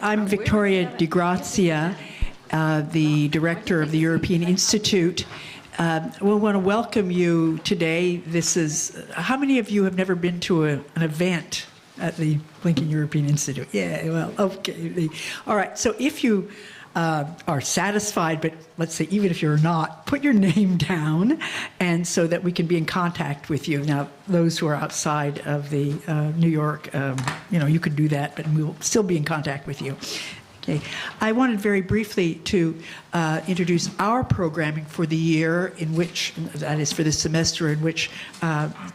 I'm Victoria Di Grazia, the director of the European Institute. We want to welcome you today. This is, how many of you have never been to an event at the Blinken European Institute? Yeah, well, okay. All right, so if you are satisfied, but let's say even if you're not, put your name down, and so that we can be in contact with you. Now, those who are outside of the New York, you could do that, but we'll still be in contact with you. Okay. I wanted very briefly to introduce our programming for the year, in which, that is for this semester, in which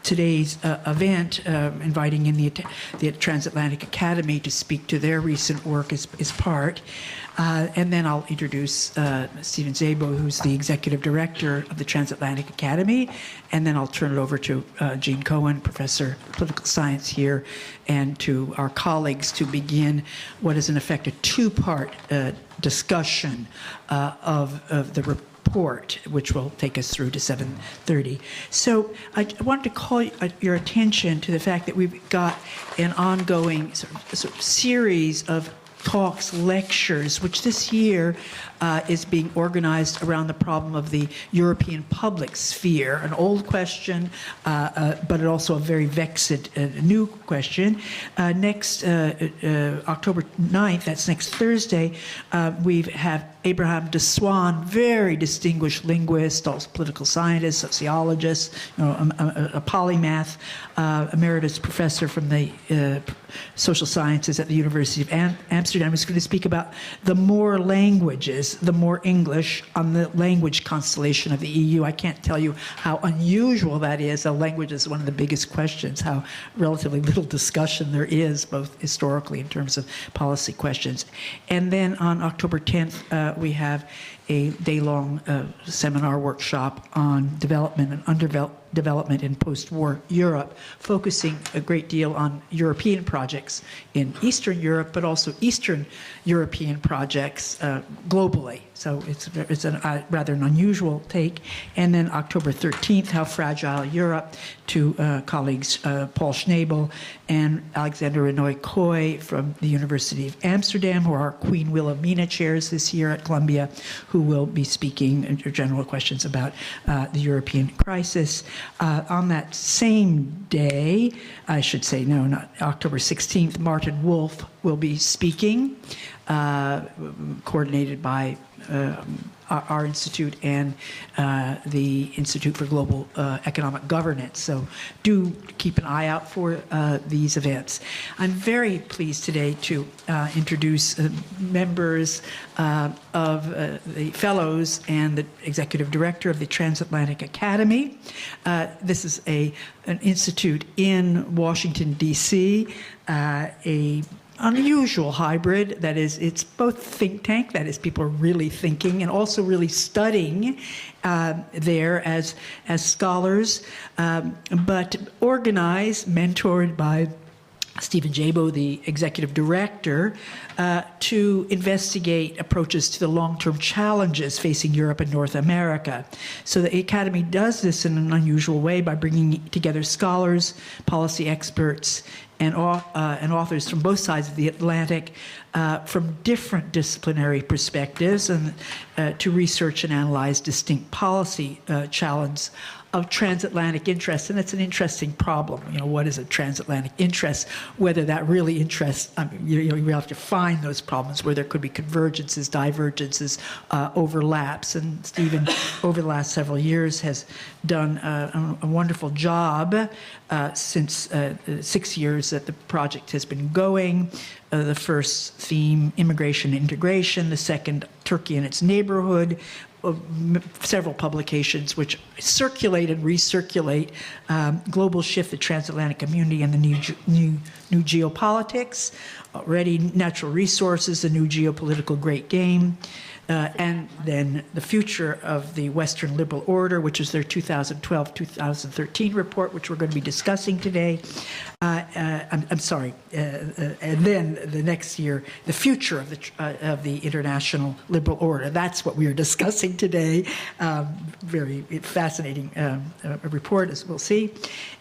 today's event, inviting in the Transatlantic Academy to speak to their recent work is part. And then I'll introduce Steven Szabo, who's the executive director of the Transatlantic Academy, and then I'll turn it over to Jean Cohen, professor of political science here, and to our colleagues to begin what is in effect a two-part discussion of the report, which will take us through to 7:30. So I wanted to call your attention to the fact that we've got an ongoing sort of series of talks, lectures, which this year is being organized around the problem of the European public sphere, an old question, but also a very vexed new question. Next October 9th, that's next Thursday, we have Abraham de Swaan, very distinguished linguist, also political scientist, sociologist, a polymath, emeritus professor from the social sciences at the University of Amsterdam, is going to speak about the more languages, the more English on the language constellation of the EU. I can't tell you how unusual that is. A language is one of the biggest questions, how relatively little discussion there is, both historically in terms of policy questions. And then on October 10th, we have a day-long seminar workshop on development and underdevelopment in post-war Europe, focusing a great deal on European projects in Eastern Europe, but also Eastern European projects globally. So it's a rather an unusual take. And then October 13th, How Fragile Europe, to colleagues Paul Schnabel and Alexander Renoy-Coy from the University of Amsterdam, who are Queen Wilhelmina chairs this year at Columbia, who will be speaking general questions about the European crisis. On that same day, I should say, no, not October 16th, Martin Wolf will be speaking, coordinated by our institute and the Institute for Global Economic Governance. So do keep an eye out for these events. I'm very pleased today to introduce members of the fellows and the executive director of the Transatlantic Academy. This is an institute in Washington, D.C., a unusual hybrid. That is, it's both think tank, that is, people are really thinking and also really studying there as scholars, but organized, mentored by Steven Szabo, the executive director, to investigate approaches to the long-term challenges facing Europe and North America. So the Academy does this in an unusual way by bringing together scholars, policy experts, and authors from both sides of the Atlantic from different disciplinary perspectives, and to research and analyze distinct policy challenges of transatlantic interest. And it's an interesting problem. What is a transatlantic interest? Whether that really interests, you have to find those problems where there could be convergences, divergences, overlaps. And Stephen, over the last several years, has done a wonderful job since 6 years that the project has been going. The first theme, immigration and integration. The second, Turkey and its neighborhood. Several publications which circulate and recirculate global shift, the transatlantic community, and the new geopolitics. Already, natural resources, the new geopolitical great game. And then the future of the Western liberal order, which is their 2012-2013 report, which we're going to be discussing today. I'm sorry. And then the next year, the future of the international liberal order. That's what we are discussing today. Very fascinating report, as we'll see.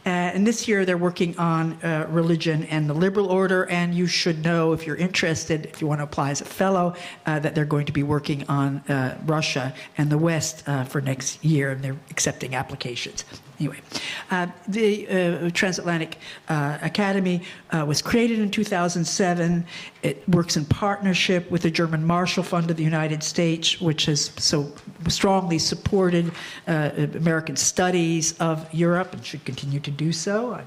And this year, they're working on religion and the liberal order. And you should should know, if you're interested, if you want to apply as a fellow, that they're going to be working on Russia and the West for next year, and they're accepting applications. Anyway, the Transatlantic Academy was created in 2007. It works in partnership with the German Marshall Fund of the United States, which has so strongly supported American studies of Europe and should continue to do so.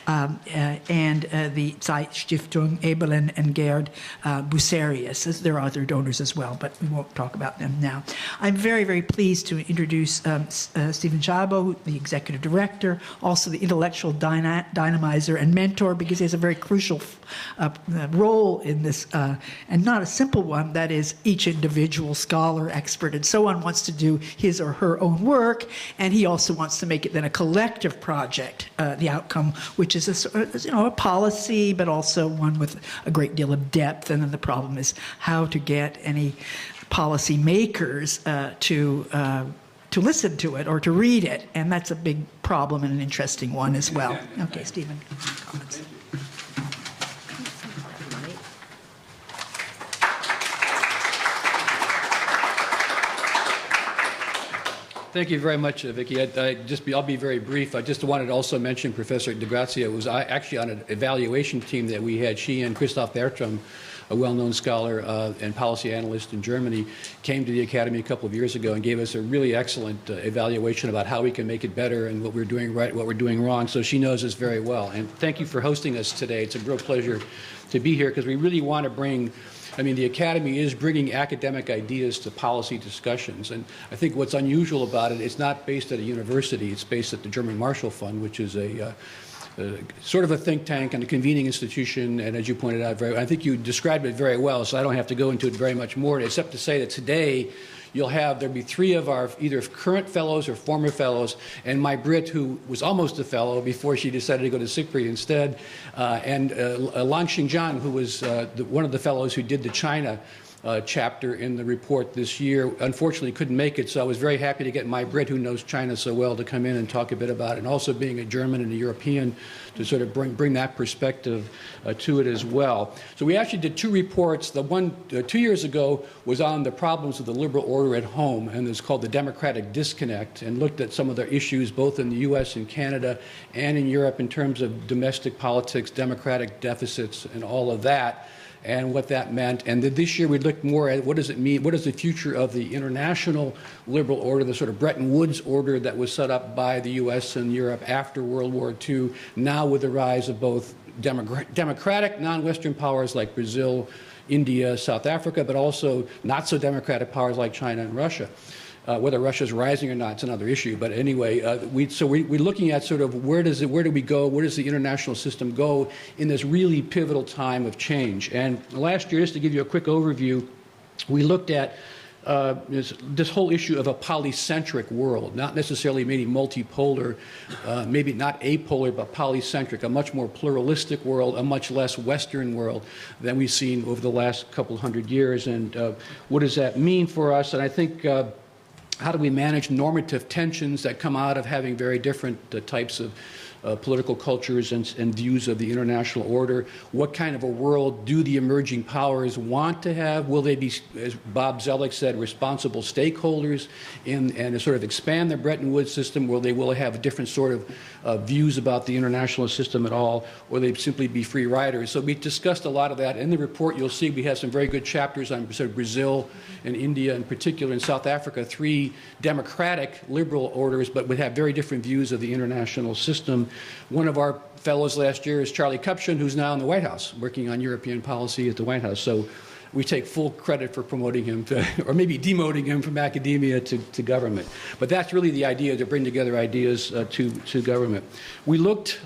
And the Zeitstiftung Eberlin and Gerd Bucerius. There are other donors as well, but we won't talk about them now. I'm very, very pleased to introduce Stephen Szabo, the executive director, also the intellectual dynamizer and mentor, because he has a very crucial role in this, and not a simple one. That is, each individual scholar, expert, and so on wants to do his or her own work, and he also wants to make it then a collective project, the outcome, which is a policy, but also one with a great deal of depth. And then the problem is how to get any policy makers to listen to it or to read it, and that's a big problem and an interesting one as well. Okay, Stephen, comments. Thank you very much, Vicki. I'll be very brief. I just wanted to also mention Professor DeGrazia was actually on an evaluation team that we had. She and Christoph Bertram, a well-known scholar and policy analyst in Germany, came to the Academy a couple of years ago and gave us a really excellent evaluation about how we can make it better and what we're doing right, what we're doing wrong. So she knows us very well. And thank you for hosting us today. It's a real pleasure to be here because we really want to bring, the Academy is bringing academic ideas to policy discussions. And I think what's unusual about it, it's not based at a university. It's based at the German Marshall Fund, which is a sort of a think tank and a convening institution. And as you pointed out, I think you described it very well, so I don't have to go into it very much more, except to say that today there'll be three of our either current fellows or former fellows, and May-Britt, who was almost a fellow before she decided to go to SIGPRI instead, and Langxing Zhang, who was one of the fellows who did the China chapter in the report this year. Unfortunately couldn't make it, so I was very happy to get May-Britt, who knows China so well, to come in and talk a bit about it, and also being a German and a European to sort of bring that perspective to it as well. So we actually did two reports. The one 2 years ago was on the problems of the liberal order at home, and it's called The Democratic Disconnect, and looked at some of the issues both in the US and Canada and in Europe in terms of domestic politics, democratic deficits, and all of that, and what that meant. And then this year we looked more at what does it mean, what is the future of the international liberal order, the sort of Bretton Woods order that was set up by the US and Europe after World War II, now with the rise of both democratic non-Western powers like Brazil, India, South Africa, but also not so democratic powers like China and Russia. Whether Russia's rising or not, it's another issue. But anyway, we're looking at sort of where do we go? Where does the international system go in this really pivotal time of change? And last year, just to give you a quick overview, we looked at this whole issue of a polycentric world, not necessarily maybe multipolar, maybe not apolar, but polycentric, a much more pluralistic world, a much less Western world than we've seen over the last couple hundred years. And what does that mean for us? And I think how do we manage normative tensions that come out of having very different types of political cultures and views of the international order? What kind of a world do the emerging powers want to have? Will they be, as Bob Zellick said, responsible stakeholders and sort of expand the Bretton Woods system? Will they have a different sort of views about the international system at all? Or they simply be free riders? So we discussed a lot of that. In the report, you'll see we have some very good chapters on sort of Brazil and India in particular, and South Africa, three democratic liberal orders, but would have very different views of the international system. One of our fellows last year is Charlie Kupchan, who's now in the White House, working on European policy at the White House. So we take full credit for promoting him to, or maybe demoting him from academia to government. But that's really the idea, to bring together ideas to government. We looked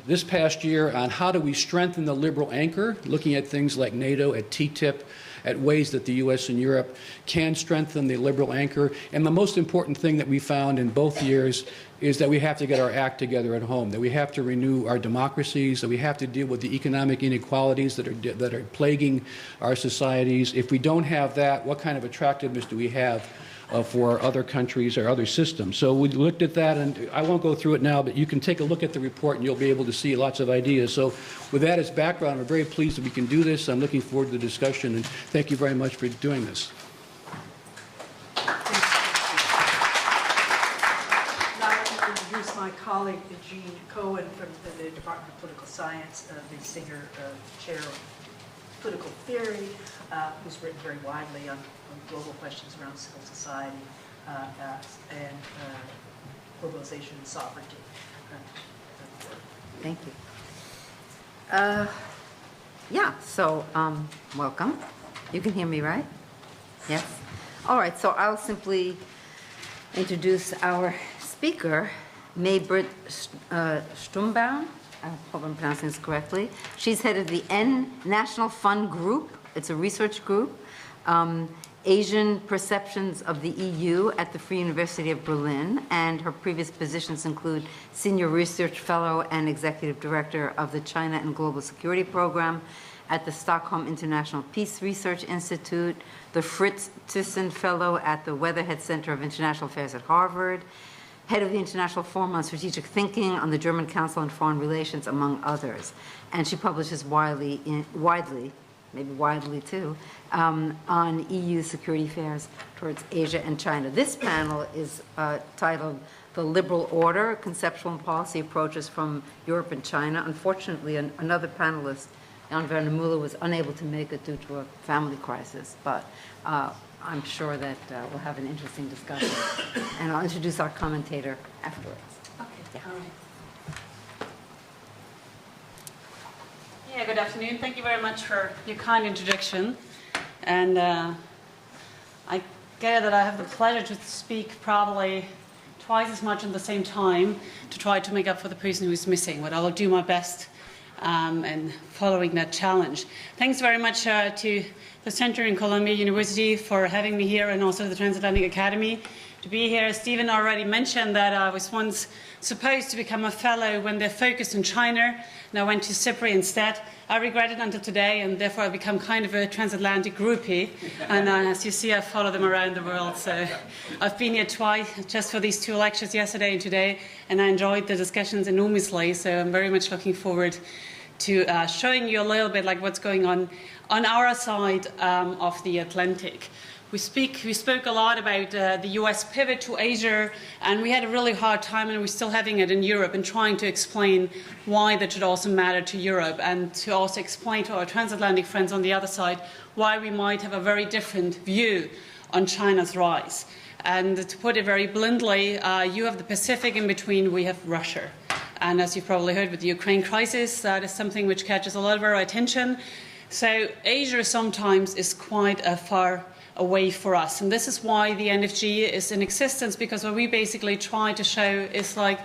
this past year on how do we strengthen the liberal anchor, looking at things like NATO, at TTIP, at ways that the US and Europe can strengthen the liberal anchor. And the most important thing that we found in both years is that we have to get our act together at home, that we have to renew our democracies, that we have to deal with the economic inequalities that are plaguing our societies. If we don't have that, what kind of attractiveness do we have for other countries or other systems. So we looked at that, and I won't go through it now, but you can take a look at the report and you'll be able to see lots of ideas. So with that as background, I'm very pleased that we can do this. I'm looking forward to the discussion, and thank you very much for doing this. My colleague, Jean Cohen, from the Department of Political Science, the senior chair of political theory, who's written very widely on global questions around civil society and globalization and sovereignty. Thank you. Yeah, so welcome. You can hear me, right? Yes? All right, so I'll simply introduce our speaker, May-Britt Stumbaum. I hope I'm pronouncing this correctly. She's head of the N National Fund Group. It's a research group. Asian Perceptions of the EU at the Free University of Berlin, and her previous positions include Senior Research Fellow and Executive Director of the China and Global Security Program at the Stockholm International Peace Research Institute, the Fritz Thyssen Fellow at the Weatherhead Center of International Affairs at Harvard, head of the International Forum on Strategic Thinking on the German Council on Foreign Relations, among others. And she publishes widely, maybe widely too, on EU security affairs towards Asia and China. This panel is titled The Liberal Order, Conceptual and Policy Approaches from Europe and China. Unfortunately, another panelist, Jan Werner Müller, was unable to make it due to a family crisis, but I'm sure that we'll have an interesting discussion. And I'll introduce our commentator afterwards. Okay. Yeah. All right. Yeah, good afternoon. Thank you very much for your kind introduction. And I get that I have the pleasure to speak probably twice as much at the same time to try to make up for the person who is missing, but I will do my best in following that challenge. Thanks very much to the Center in Columbia University for having me here, and also the Transatlantic Academy to be here. Stephen already mentioned that I was once supposed to become a fellow when they're focused in China, and I went to CIPRI instead. I regret it until today, and therefore I've become kind of a transatlantic groupie. And as you see, I follow them around the world. So I've been here twice, just for these two lectures, yesterday and today, and I enjoyed the discussions enormously. So I'm very much looking forward to showing you a little bit like what's going on our side of the Atlantic. We spoke a lot about the US pivot to Asia, and we had a really hard time, and we're still having it in Europe, and trying to explain why that should also matter to Europe, and to also explain to our transatlantic friends on the other side why we might have a very different view on China's rise. And to put it very bluntly, you have the Pacific, in between we have Russia. And as you've probably heard with the Ukraine crisis, that is something which catches a lot of our attention. So Asia sometimes is quite far away for us. And this is why the NFG is in existence, because what we basically try to show is like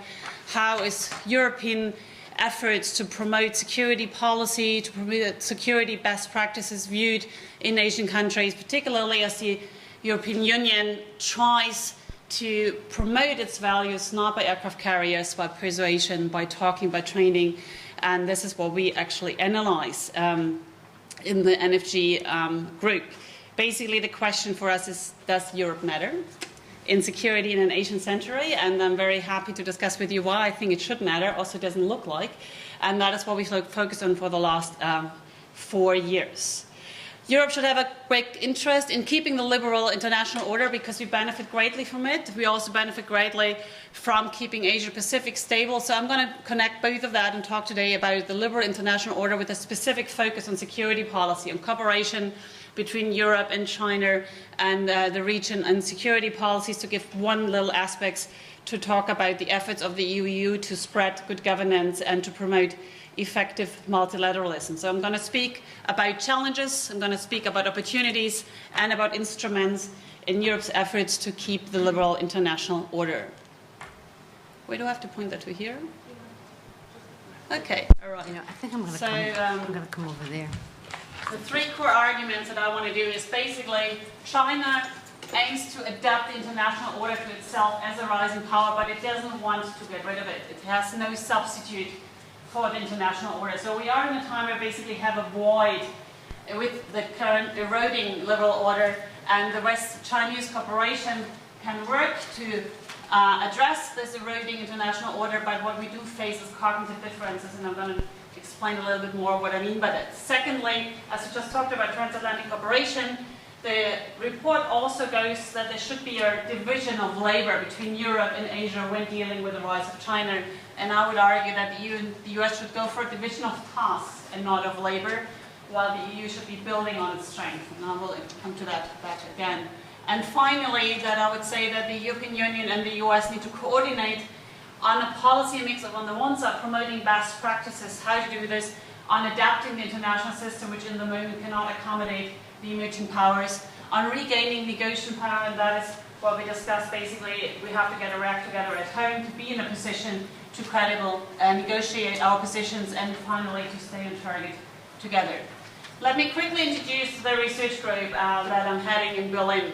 how is European efforts to promote security policy, to promote security best practices viewed in Asian countries, particularly as the European Union tries to promote its values not by aircraft carriers, by persuasion, by talking, by training. And this is what we actually analyze in the NFG group. Basically, the question for us is, does Europe matter in security in an Asian century? And I'm very happy to discuss with you why I think it should matter, also doesn't look like. And that is what we focused on for the last 4 years. Europe should have a great interest in keeping the liberal international order, because we benefit greatly from it. We also benefit greatly from keeping Asia-Pacific stable. So I'm going to connect both of that and talk today about the liberal international order with a specific focus on security policy, on cooperation between Europe and China and the region, and security policies, to give one little aspect to talk about the efforts of the EU to spread good governance and to promote effective multilateralism. So I'm going to speak about challenges, I'm going to speak about opportunities, and about instruments in Europe's efforts to keep the liberal international order. Where do I have to point that to here? Okay, all right. You know, I think I'm going to come over there. The three core arguments that I want to do is basically China aims to adapt the international order to itself as a rising power, but it doesn't want to get rid of it. It has no substitute for the international order. So we are in a time where we basically have a void with the current eroding liberal order, and the West-Chinese cooperation can work to address this eroding international order, but what we do face is cognitive differences, and I'm going to explain a little bit more what I mean by that. Secondly, as we just talked about transatlantic cooperation, the report also goes that there should be a division of labor between Europe and Asia when dealing with the rise of China, and I would argue that the EU and the US should go for a division of tasks and not of labor, while the EU should be building on its strength, and I will come to that back again. And finally, that I would say that the European Union and the US need to coordinate on a policy mix of, on the one side, promoting best practices, how to do this, on adapting the international system, which in the moment cannot accommodate the emerging powers, on regaining negotiation power, and that is what we discussed. Basically, we have to get our act together at home to be in a position to credible negotiate our positions, and finally to stay on target together. Let me quickly introduce the research group that I'm heading in Berlin.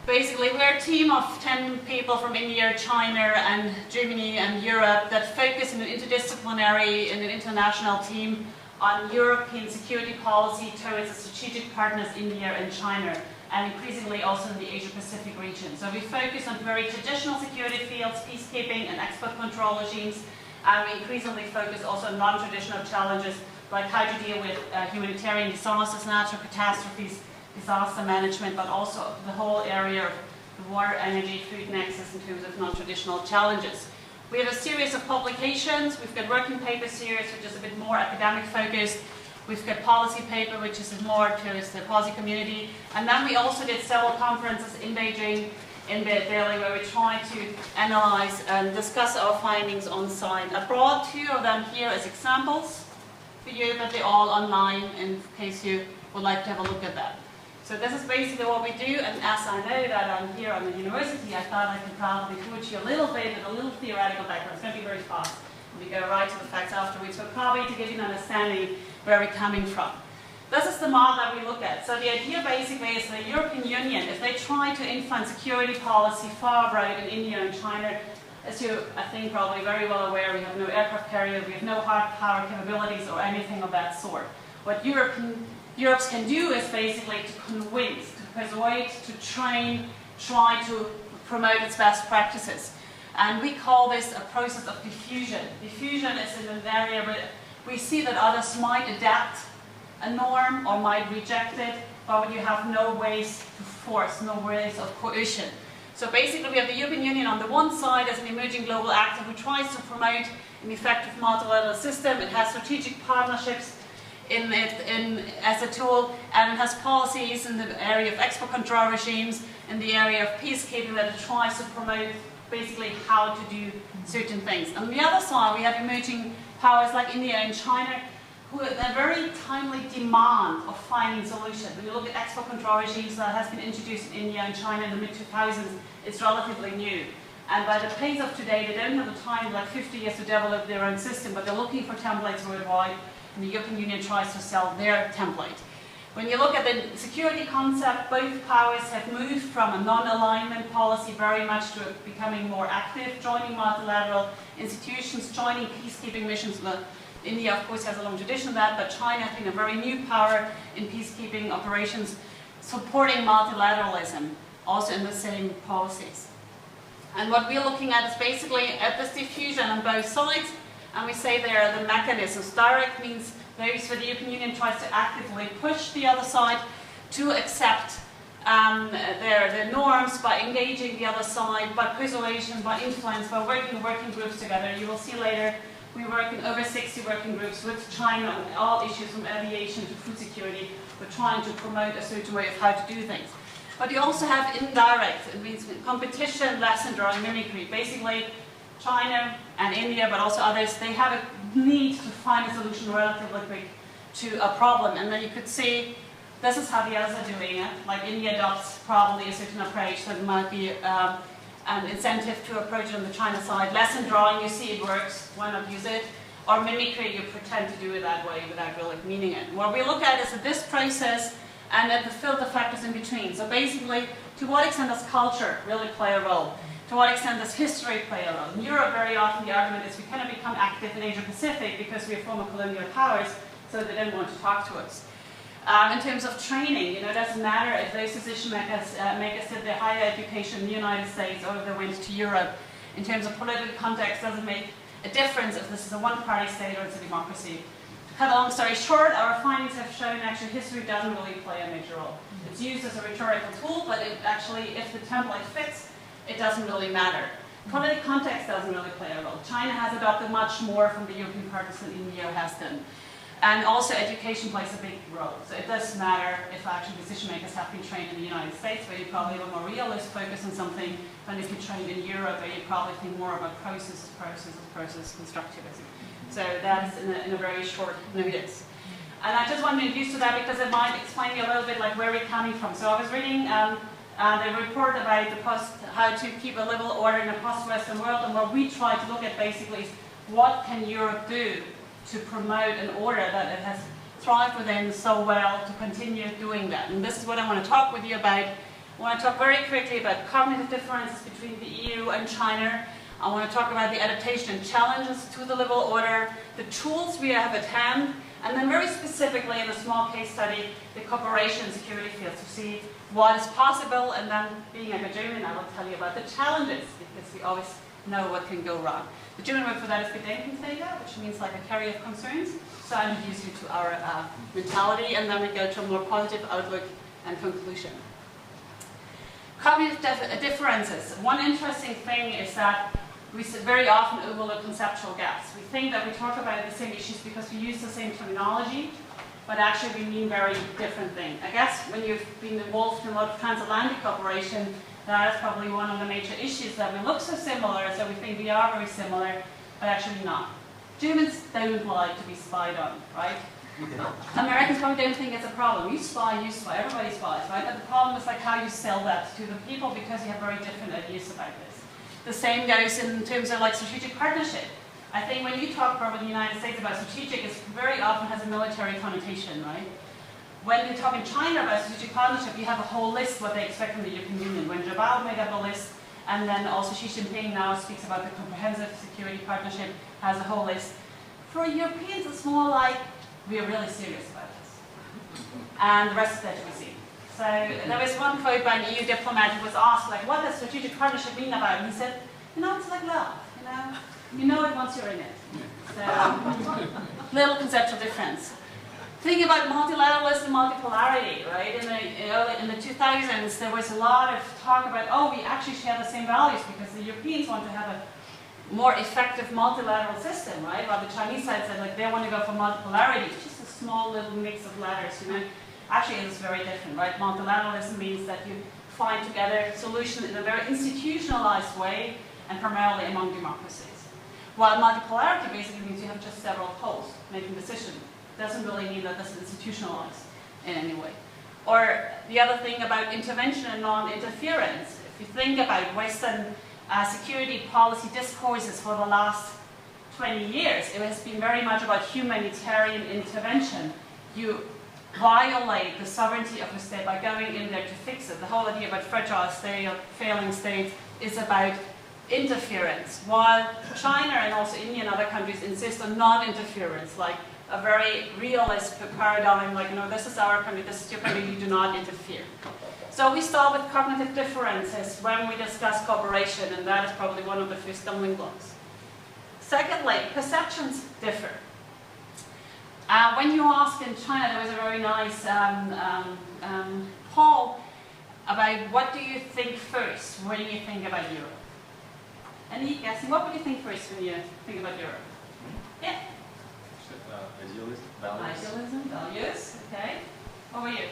Basically, we're a team of 10 people from India, China, and Germany and Europe that focus in an interdisciplinary, in an international team on European security policy towards the strategic partners India and China, and increasingly also in the Asia-Pacific region. So we focus on very traditional security fields, peacekeeping and export control regimes, and we increasingly focus also on non-traditional challenges like how to deal with humanitarian disasters, natural catastrophes, disaster management, but also the whole area of water, energy, food nexus in terms of non-traditional challenges. We have a series of publications. We've got working paper series, which is a bit more academic focused. We've got policy paper, which is more towards the policy community. And then we also did several conferences in Beijing, in Delhi, where we try to analyze and discuss our findings on site. I brought two of them here as examples for you, but they're all online in case you would like to have a look at that. So this is basically what we do, and as I know that I'm here on the university, I thought I could probably teach you a little bit of a little theoretical background. It's going to be very fast. We go right to the facts afterwards, but probably to give you an understanding where we're coming from. This is the model that we look at. So the idea basically is the European Union, if they try to influence security policy far right in India and China, as you, I think, probably very well aware, we have no aircraft carrier, we have no hard power capabilities or anything of that sort. What Europe can do is basically to convince, to persuade, to train, try to promote its best practices. And we call this a process of diffusion. Diffusion is in an area where we see that others might adapt a norm or might reject it, but you have no ways to force, no ways of coercion. So basically we have the European Union on the one side as an emerging global actor who tries to promote an effective multilateral system. It has strategic partnerships as a tool, and it has policies in the area of export control regimes, in the area of peacekeeping, that it tries to promote basically how to do certain things. On the other side, we have emerging powers like India and China, who have a very timely demand of finding solutions. When you look at export control regimes that has been introduced in India and China in the mid-2000s, it's relatively new. And by the pace of today, they don't have the time, like 50 years, to develop their own system, but they're looking for templates worldwide, and the European Union tries to sell their template. When you look at the security concept, both powers have moved from a non-alignment policy very much to becoming more active, joining multilateral institutions, joining peacekeeping missions. India, of course, has a long tradition of that, but China has been a very new power in peacekeeping operations, supporting multilateralism, also in the same policies. And what we're looking at is basically at this diffusion on both sides, and we say there are the mechanisms. Direct means those where the European Union tries to actively push the other side to accept their norms by engaging the other side, by persuasion, by influence, by working groups together. You will see later we work in over 60 working groups with China on all issues from aviation to food security. We're trying to promote a certain way of how to do things. But you also have indirect. It means competition, lesson drawing, mimicry. Basically, China and India, but also others, they have a need to find a solution relatively quick to a problem. And then you could see this is how the others are doing it. Like India adopts probably a certain approach that might be an incentive to approach it on the China side. Lesson drawing, you see it works, why not use it? Or mimicry, you pretend to do it that way without really meaning it. What we look at is at this process and at the filter factors in between. So basically, to what extent does culture really play a role? To what extent does history play a role? In Europe, very often the argument is we cannot become active in Asia-Pacific because we are former colonial powers, so they don't want to talk to us. In terms of training, it doesn't matter if those decision makers did their higher education in the United States or if they went to Europe. In terms of political context, it doesn't make a difference if this is a one-party state or it's a democracy. To cut a long story short, our findings have shown actually history doesn't really play a major role. It's used as a rhetorical tool, but it actually, if the template fits, it doesn't really matter. Political context doesn't really play a role. China has adopted much more from the European partners than India has done. And also education plays a big role. So it does matter if actually decision makers have been trained in the United States, where you probably have a more realist focus on something, than if you're trained in Europe, where you probably think more about process constructivism. So that's in a very short notice. And I just want to introduce to that because it might explain you a little bit like where we're coming from. So I was reading the report about how to keep a livable order in a post-Western world, and what we try to look at basically is what can Europe do to promote an order that it has thrived within so well to continue doing that. And this is what I want to talk with you about. I want to talk very quickly about cognitive differences between the EU and China. I want to talk about the adaptation and challenges to the livable order, the tools we have at hand, and then very specifically in a small case study, the cooperation and security fields to see what is possible, and then being academic, I will tell you about the challenges, because we always know what can go wrong. The German word for that is Bedenkenträger, which means like a carrier of concerns. So I introduce you to our mentality, and then we go to a more positive outlook and conclusion. Cognitive differences. One interesting thing is that we very often overlook conceptual gaps. We think that we talk about the same issues because we use the same terminology, but actually we mean very different things. I guess when you've been involved in a lot of transatlantic cooperation, that is probably one of the major issues, that we look so similar, so we think we are very similar, but actually not. Germans don't like to be spied on, right? Americans probably don't think it's a problem. You spy, everybody spies, right? But the problem is like how you sell that to the people, because you have very different ideas about this. The same goes in terms of like strategic partnership. I think when you talk about the United States about strategic, it very often has a military connotation, right? When you talk in China about strategic partnership, you have a whole list what they expect from the European Union. When Jabal made up a list, and then also Xi Jinping now speaks about the comprehensive security partnership, has a whole list. For Europeans, it's more like, we are really serious about this. And the rest of that we see. So there was one quote by an EU diplomat who was asked, like, what does strategic partnership mean about it? And he said, it's like love, You know it once you're in it. So, little conceptual difference. Think about multilateralism and multipolarity, right? In the 2000s, there was a lot of talk about, we actually share the same values because the Europeans want to have a more effective multilateral system, right? While the Chinese side said, like, they want to go for multipolarity. It's just a small little mix of ladders, Actually, it's very different, right? Multilateralism means that you find together solutions in a very institutionalized way and primarily among democracies. While multipolarity basically means you have just several poles making decisions. Doesn't really mean that this is institutionalized in any way. Or the other thing about intervention and non-interference. If you think about Western security policy discourses for the last 20 years, it has been very much about humanitarian intervention. You violate the sovereignty of the state by going in there to fix it. The whole idea about fragile state or failing states is about interference, while China and also India and other countries insist on non-interference, like a very realist paradigm, like, this is our country, this is your country, you do not interfere. So we start with cognitive differences when we discuss cooperation, and that is probably one of the first stumbling blocks. Secondly, perceptions differ. When you ask in China, there was a very nice poll about what do you think first when you think about Europe. Any guessing? What would you think first when you think about Europe? Yeah? Idealism, values. Idealism, values, okay. What were you?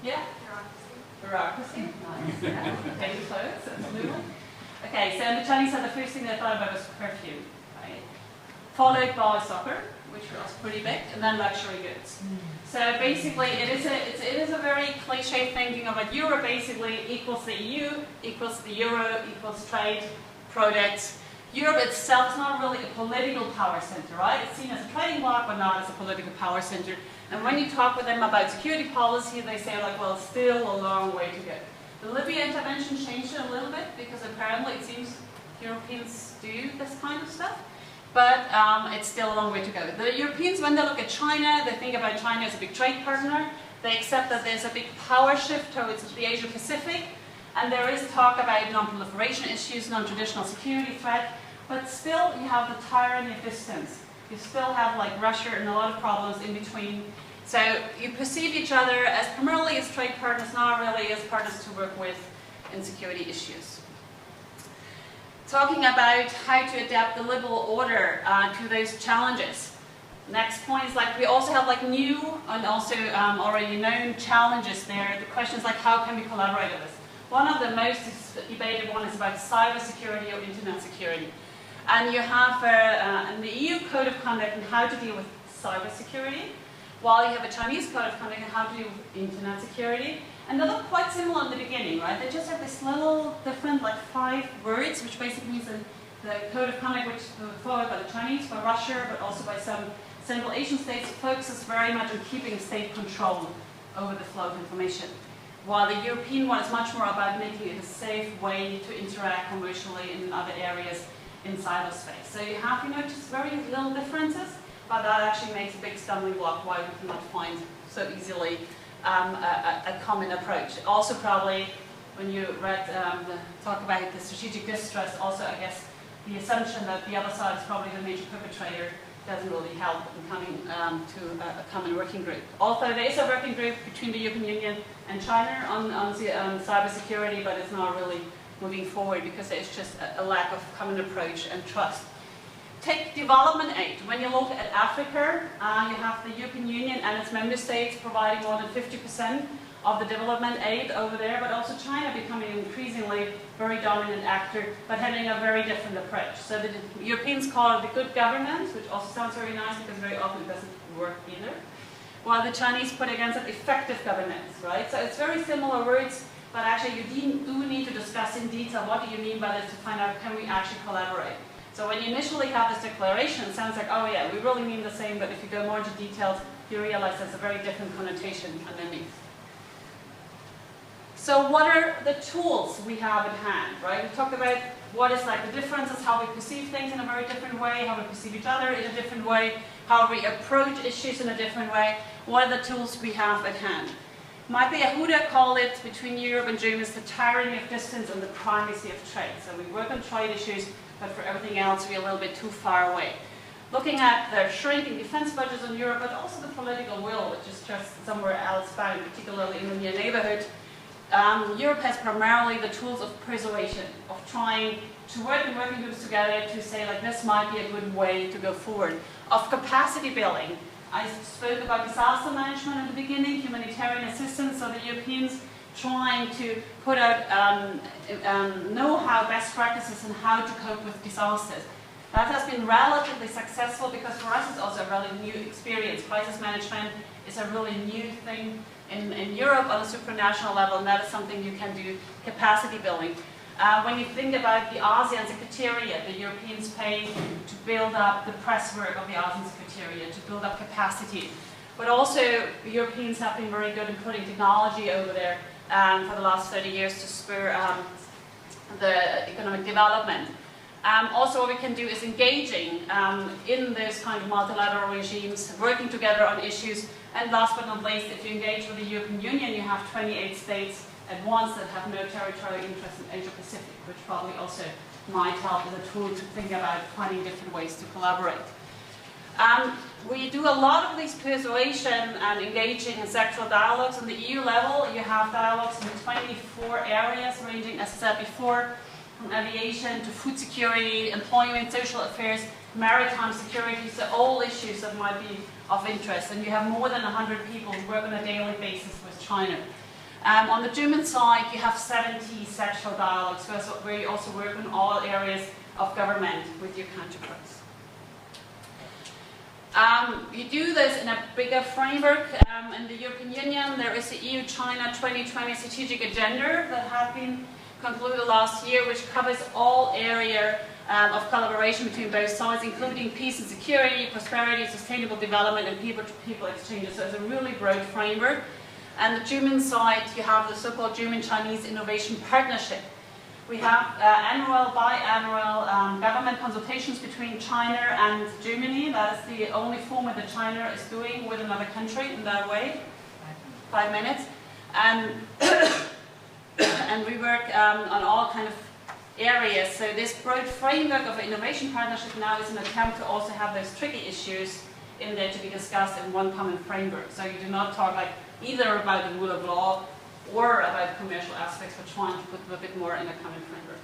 Yeah? Bureaucracy. Nice. Yeah. Getting close, absolutely. Okay, so the Chinese said the first thing they thought about was perfume, right? Followed by soccer, which was pretty big, and then luxury goods. So basically, it is a very cliche thinking about Europe basically equals the EU, equals the euro, equals trade, products. Europe itself is not really a political power center, right? It's seen as a trading bloc, but not as a political power center. And when you talk with them about security policy, they say, like, well, still a long way to go. The Libya intervention changed it a little bit, because apparently it seems Europeans do this kind of stuff. but it's still a long way to go. The Europeans, when they look at China, they think about China as a big trade partner. They accept that there's a big power shift towards the Asia-Pacific, and there is talk about non-proliferation issues, non-traditional security threat, but still you have the tyranny of distance. You still have like Russia and a lot of problems in between. So you perceive each other as primarily as trade partners, not really as partners to work with in security issues. Talking about how to adapt the liberal order to those challenges. Next point is like we also have like new and also already known challenges there. The question is like how can we collaborate on this? One of the most debated one is about cybersecurity or internet security. And you have in the EU Code of Conduct on how to deal with cybersecurity, while you have a Chinese Code of Conduct on how to deal with internet security. And they look quite similar in the beginning, right? They just have this little different, like 5 words, which basically means the Code of Conduct, which is followed by the Chinese, by Russia, but also by some Central Asian states, focuses very much on keeping state control over the flow of information. While the European one is much more about making it a safe way to interact commercially in other areas in cyberspace. So you have, just very little differences, but that actually makes a big stumbling block why we cannot find so easily a common approach. Also probably, when you read talk about the strategic distrust, also I guess the assumption that the other side is probably the major perpetrator doesn't really help in coming to a common working group. Although there is a working group between the European Union and China on cybersecurity, but it's not really moving forward because there's just a lack of common approach and trust. Take development aid. When you look at Africa, you have the European Union and its member states providing more than 50% of the development aid over there, but also China becoming an increasingly very dominant actor, but having a very different approach. So the Europeans call it the good governance, which also sounds very nice because very often it doesn't work either, while the Chinese put against it effective governance, right? So it's very similar words, but actually you do need to discuss in detail what do you mean by this to find out can we actually collaborate. So when you initially have this declaration, it sounds like, oh yeah, we really mean the same, but if you go more into details, you realize there's a very different connotation underneath. So what are the tools we have at hand, right? We talked about what is like the differences, how we perceive things in a very different way, how we perceive each other in a different way, how we approach issues in a different way. What are the tools we have at hand? May-Britt Yehuda called it, between Europe and Germany, the tyranny of distance and the primacy of trade. So we work on trade issues, but for everything else we're a little bit too far away. Looking at the shrinking defense budgets in Europe, but also the political will, which is just somewhere else found, particularly in the near neighborhood. Europe has primarily the tools of persuasion, of trying to work in working groups together to say like this might be a good way to go forward, of capacity building. I spoke about disaster management at the beginning, humanitarian assistance, so the Europeans trying to put out know-how, best practices on how to cope with disasters. That has been relatively successful because for us it's also a really new experience. Crisis management is a really new thing in Europe on a supranational level, and that is something you can do, capacity building. When you think about the ASEAN Secretariat, the Europeans pay to build up the press work of the ASEAN Secretariat, to build up capacity. But also, Europeans have been very good in putting technology over there for the last 30 years to spur the economic development. Also, what we can do is engaging in those kind of multilateral regimes, working together on issues. And last but not least, if you engage with the European Union, you have 28 states at once that have no territorial interest in Asia Pacific, which probably also might help as a tool to think about finding different ways to collaborate. We do a lot of these persuasion and engaging in sectoral dialogues. On the EU level, you have dialogues in 24 areas, ranging, as I said before, from aviation to food security, employment, social affairs, maritime security, so all issues that might be of interest. And you have more than 100 people who work on a daily basis with China. On the German side, you have 70 sectoral dialogues, where you also work on all areas of government with your counterparts. You do this in a bigger framework. In the European Union, there is the EU-China 2020 strategic agenda that has been concluded last year, which covers all areas of collaboration between both sides, including peace and security, prosperity, sustainable development, and people-to-people exchanges. So it's a really broad framework. And the German side, you have the so-called German-Chinese Innovation Partnership, We have annual, biannual government consultations between China and Germany. That is the only format that China is doing with another country in that way. 5 minutes. And, and we work on all kind of areas. So this broad framework of innovation partnership now is an attempt to also have those tricky issues in there to be discussed in one common framework. So you do not talk like either about the rule of law or about commercial aspects, but trying to put a bit more in a common framework.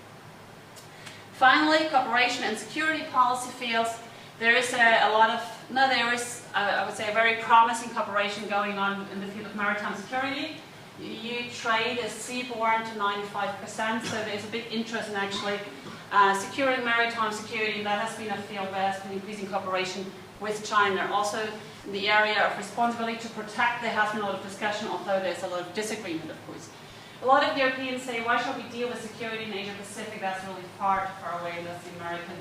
Finally, cooperation and security policy fields. There is I would say, a very promising cooperation going on in the field of maritime security. EU trade is seaborne to 95%, so there's a big interest in actually securing maritime security, and that has been a field where there's been increasing cooperation with China. Also, in the area of responsibility to protect, there has been a lot of discussion, although there's a lot of disagreement, of course. A lot of Europeans say, why should we deal with security in Asia-Pacific? That's really far away, and that's the American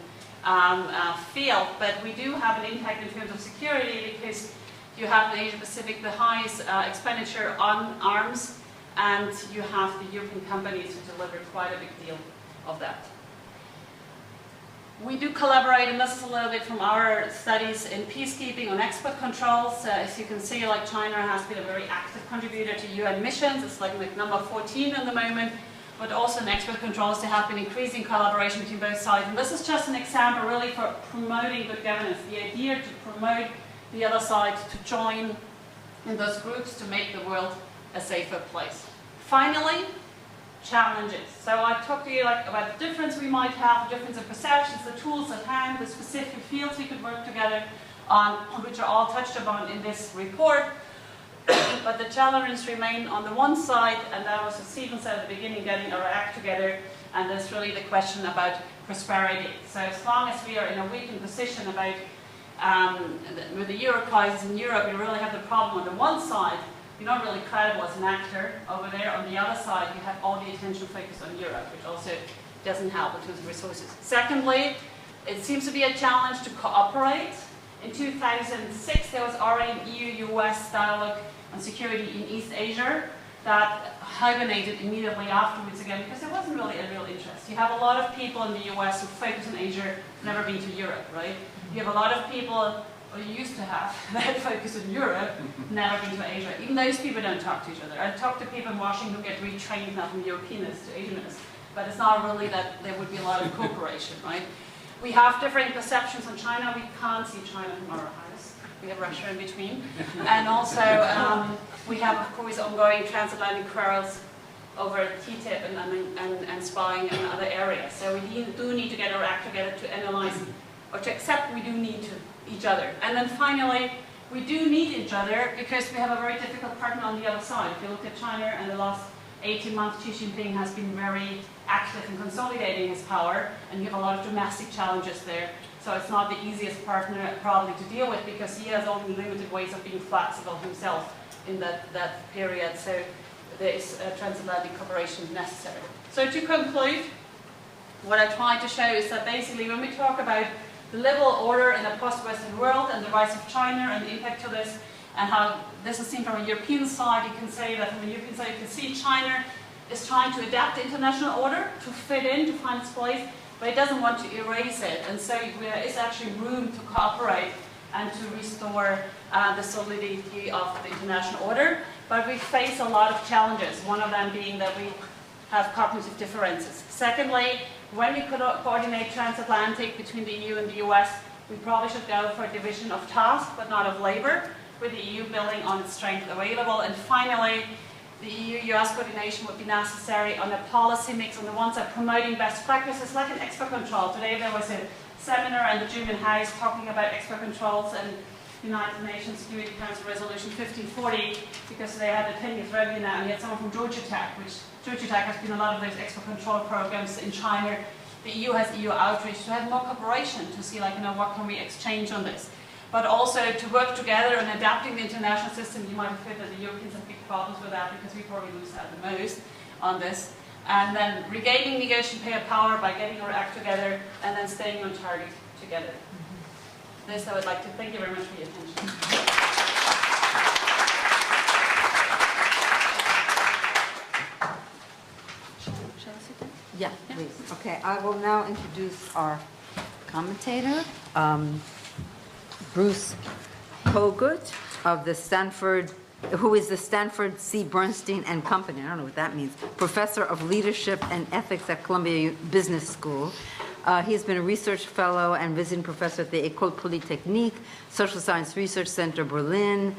field. But we do have an impact in terms of security because you have in Asia-Pacific the highest expenditure on arms, and you have the European companies who deliver quite a big deal of that. We do collaborate, and this is a little bit from our studies in peacekeeping on export controls. As you can see, like China has been a very active contributor to UN missions. It's like number 14 at the moment. But also in export controls, there have been increasing collaboration between both sides. And this is just an example really for promoting good governance. The idea to promote the other side to join in those groups to make the world a safer place. Finally, challenges. So I talked to you about the difference we might have, the difference of perceptions, the tools at hand, the specific fields we could work together on, which are all touched upon in this report. But the challenges remain on the one side, and that was, as Stephen said at the beginning, getting our act together, and there's really the question about prosperity. So as long as we are in a weakened position about with the euro crisis in Europe, we really have the problem on the one side, you're not really credible as an actor. Over there, on the other side, you have all the attention focused on Europe, which also doesn't help in terms of resources. Secondly, it seems to be a challenge to cooperate. In 2006, there was already an EU-US dialogue on security in East Asia that hibernated immediately afterwards again because there wasn't really a real interest. You have a lot of people in the US who focus on Asia, never been to Europe, right? You have a lot of people, or you used to have, that focus on Europe, never been to Asia. Even those people don't talk to each other. I talk to people in Washington who get retrained now from Europeanists to Asianists, but it's not really that there would be a lot of cooperation, right? We have differing perceptions on China. We can't see China from our house. We have Russia in between. And also, we have, of course, ongoing transatlantic quarrels over TTIP and spying and other areas. So we do need to get our act together to analyze, or to accept we do need each other. And then finally, we do need each other because we have a very difficult partner on the other side. If you look at China and the last 18 months, Xi Jinping has been very active in consolidating his power, and you have a lot of domestic challenges there. So it's not the easiest partner probably to deal with because he has only limited ways of being flexible himself in that period. So there is transatlantic cooperation necessary. So to conclude, what I tried to show is that basically when we talk about the liberal order in a post-Western world and the rise of China and the impact to this, and how this is seen from a European side, you can say that from a European side, you can see China is trying to adapt the international order to fit in, to find its place, but it doesn't want to erase it. And so there is actually room to cooperate and to restore the solidity of the international order. But we face a lot of challenges, one of them being that we have cognitive differences. Secondly, when we coordinate transatlantic between the EU and the US, we probably should go for a division of task, but not of labor, with the EU building on its strength available. And finally, the EU-US coordination would be necessary on a policy mix. On the one side, promoting best practices like an export control. Today there was a seminar in the German House talking about export controls and United Nations Security Council Resolution 1540, because they had a 10-year review now, and you had someone from Georgia Tech, which Georgia Tech has been a lot of those export control programs in China. The EU has EU outreach to have more cooperation to see, like, what can we exchange on this. But also to work together and adapting the international system. You might have heard that the Europeans have big problems with that because we probably lose out the most on this. And then regaining negotiating power by getting our act together and then staying on target together. This, I would like to thank you very much for your attention. Shall I sit down? Yeah. Please. Okay, I will now introduce our commentator, Bruce Kogut of the Stanford, who is the Stanford C. Bernstein and Company, I don't know what that means, Professor of Leadership and Ethics at Columbia Business School. He has been a research fellow and visiting professor at the École Polytechnique, Social Science Research Center, Berlin,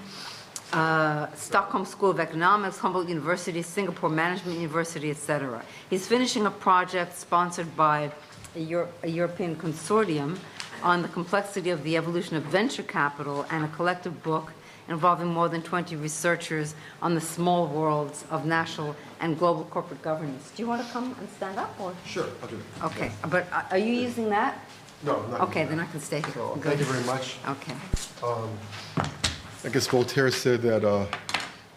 Stockholm School of Economics, Humboldt University, Singapore Management University, etc. He's finishing a project sponsored by a European consortium on the complexity of the evolution of venture capital and a collective book involving more than 20 researchers on the small worlds of national and global corporate governance. Do you want to come and stand up? Or? Sure, I'll do that. Okay, but are you using that? No, I'm not. Okay, then I can stay here. So, Good. thank you very much. Okay. I guess Voltaire said that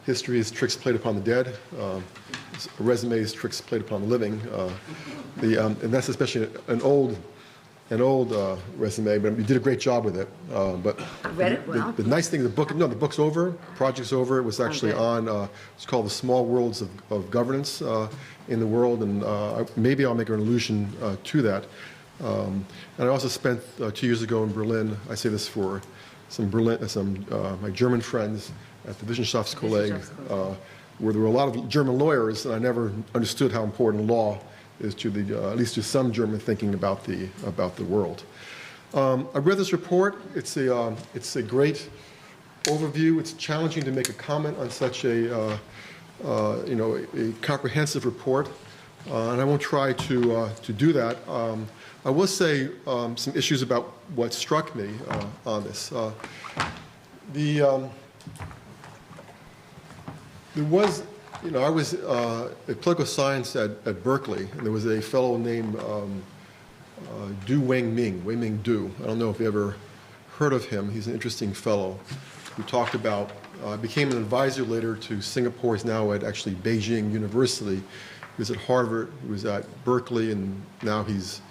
history is tricks played upon the dead. A resume is tricks played upon the living. And that's especially an old resume, but you did a great job with it. But I read it well. the nice thing, the book's over, project's over. It was actually on, it's called The Small Worlds of Governance in the World, and maybe I'll make an allusion to that. And I also spent 2 years ago in Berlin, I say this for my German friends at the Wissenschaftskolleg, where there were a lot of German lawyers, and I never understood how important law is to at least to some German thinking about the world. I read this report. It's a great overview. It's challenging to make a comment on such a comprehensive report, and I won't try to do that. I will say some issues about what struck me on this. There was, I was at political science at Berkeley, and there was a fellow named Du Wei-Ming Du. I don't know if you ever heard of him. He's an interesting fellow who talked about, became an advisor later to Singapore. He's now at actually Beijing University. He was at Harvard, he was at Berkeley, and now he's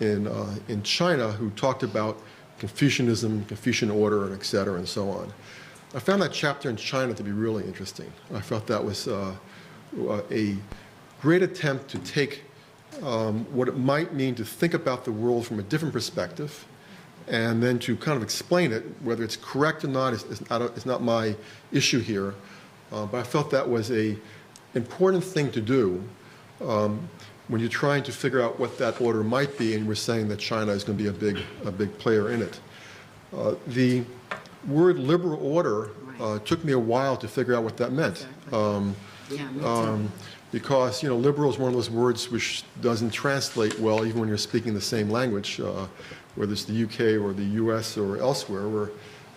in China, who talked about Confucianism, Confucian order, et cetera, and so on. I found that chapter in China to be really interesting. I felt that was a great attempt to take what it might mean to think about the world from a different perspective, and then to kind of explain it. Whether it's correct or not is not my issue here, but I felt that was an important thing to do when you're trying to figure out what that order might be, and we're saying that China is going to be a big player in it. The word liberal order took me a while to figure out what that meant. Because liberal is one of those words which doesn't translate well even when you're speaking the same language, whether it's the UK or the US or elsewhere, where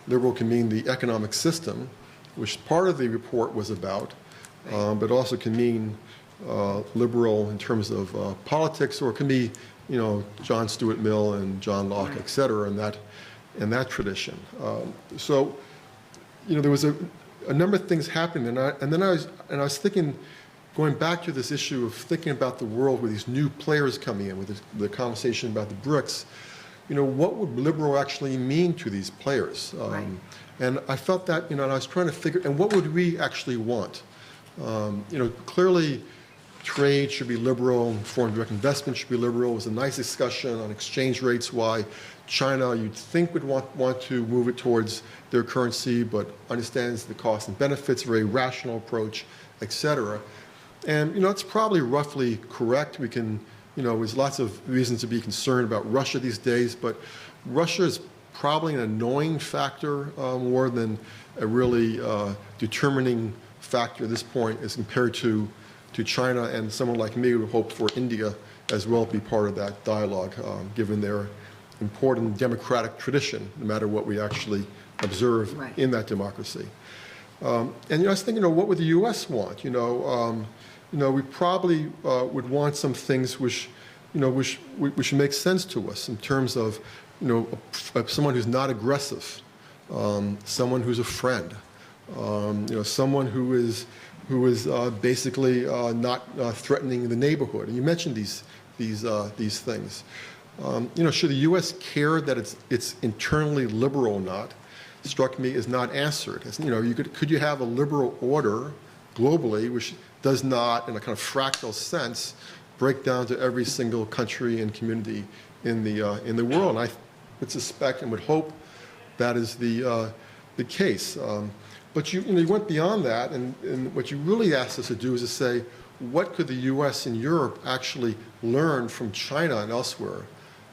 liberal can mean the economic system, which part of the report was about, but also can mean liberal in terms of politics, or it can be, John Stuart Mill and John Locke, et cetera, in that tradition. So, there was a number of things happening, and then I was thinking, going back to this issue of thinking about the world with these new players coming in, with the conversation about the BRICS, what would liberal actually mean to these players? And I felt that, and I was trying to figure, and what would we actually want? Clearly, trade should be liberal, foreign direct investment should be liberal. It was a nice discussion on exchange rates, why China, you'd think, would want to move it towards their currency, but understands the costs and benefits, very rational approach, et cetera. And, it's probably roughly correct. We can, there's lots of reasons to be concerned about Russia these days, but Russia is probably an annoying factor more than a really determining factor at this point as compared to China, and someone like me would hope for India as well to be part of that dialogue, given their important democratic tradition, no matter what we actually observe in that democracy. And I was thinking, what would the U.S. want? We probably would want some things which make sense to us in terms of, someone who's not aggressive, someone who's a friend, someone who is basically not threatening the neighborhood. And you mentioned these things. Should the U.S. care that it's internally liberal or not? Struck me as not answered. As, could you have a liberal order globally which does not, in a kind of fractal sense, break down to every single country and community in the world. And I would suspect and would hope that is the case. But you went beyond that, and what you really asked us to do is to say, what could the U.S. and Europe actually learn from China and elsewhere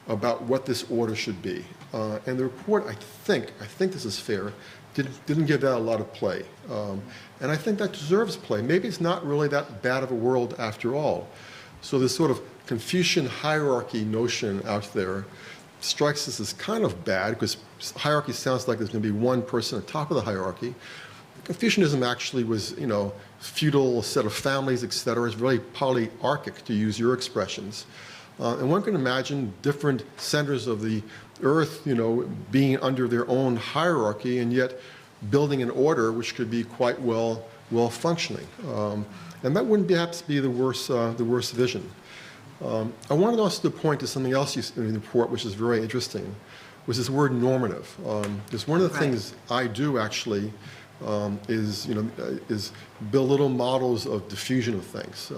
about what this order should be? And the report, I think this is fair, didn't give that a lot of play. And I think that deserves play. Maybe it's not really that bad of a world after all. So this sort of Confucian hierarchy notion out there strikes us as kind of bad, because hierarchy sounds like there's going to be one person at the top of the hierarchy. Confucianism actually was, feudal, a set of families, etc. It's really polyarchic, to use your expressions. And one can imagine different centers of the earth, being under their own hierarchy and yet building an order which could be quite well functioning. And that wouldn't perhaps be the worst vision. I wanted also to point to something else in the report, which is very interesting, was this word normative. Because one of the things I do actually is build little models of diffusion of things.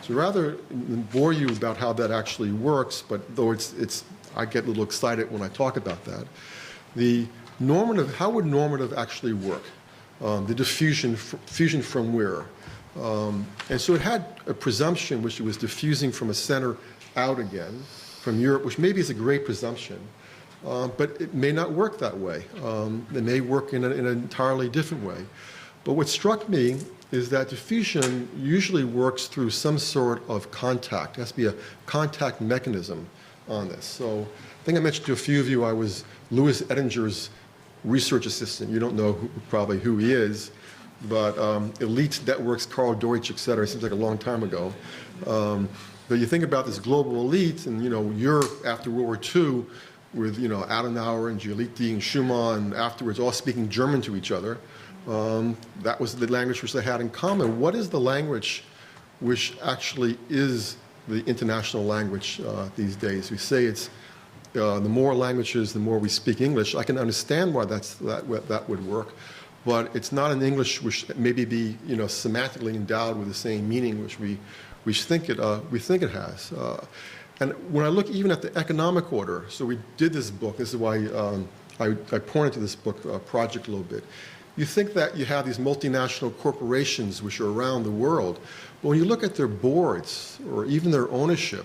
So rather than bore you about how that actually works, but though I get a little excited when I talk about that, the normative, how would normative actually work? The diffusion from where? And so it had a presumption which was diffusing from a center out again, from Europe, which maybe is a great presumption, but it may not work that way. It may work in an entirely different way. But what struck me is that diffusion usually works through some sort of contact. There has to be a contact mechanism on this. So I think I mentioned to a few of you I was Louis Ettinger's research assistant. You don't know probably who he is, but Elite Networks, Carl Deutsch, et cetera, seems like a long time ago. But you think about this global elite, and Europe after World War II, with Adenauer and Giolitti and Schumann afterwards all speaking German to each other. That was the language which they had in common. What is the language which actually is the international language these days? We say it's the more languages, the more we speak English. I can understand why that would work, but it's not an English which maybe be semantically endowed with the same meaning which we think it has. And when I look even at the economic order, so we did this book. This is why I pointed to this book project a little bit. You think that you have these multinational corporations which are around the world, but when you look at their boards or even their ownership,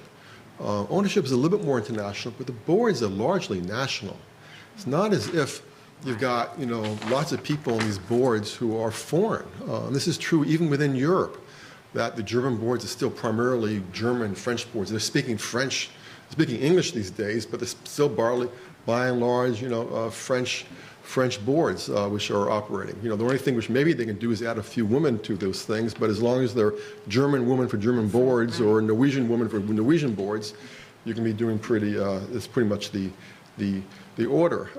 ownership is a little bit more international, but the boards are largely national. It's not as if you've got lots of people on these boards who are foreign. This is true even within Europe, that the German boards are still primarily German, French boards. They're speaking French, speaking English these days, but they're still by and large, French boards which are operating. The only thing which maybe they can do is add a few women to those things, but as long as they're German women for German boards or Norwegian women for Norwegian boards, you can be doing it's pretty much the order.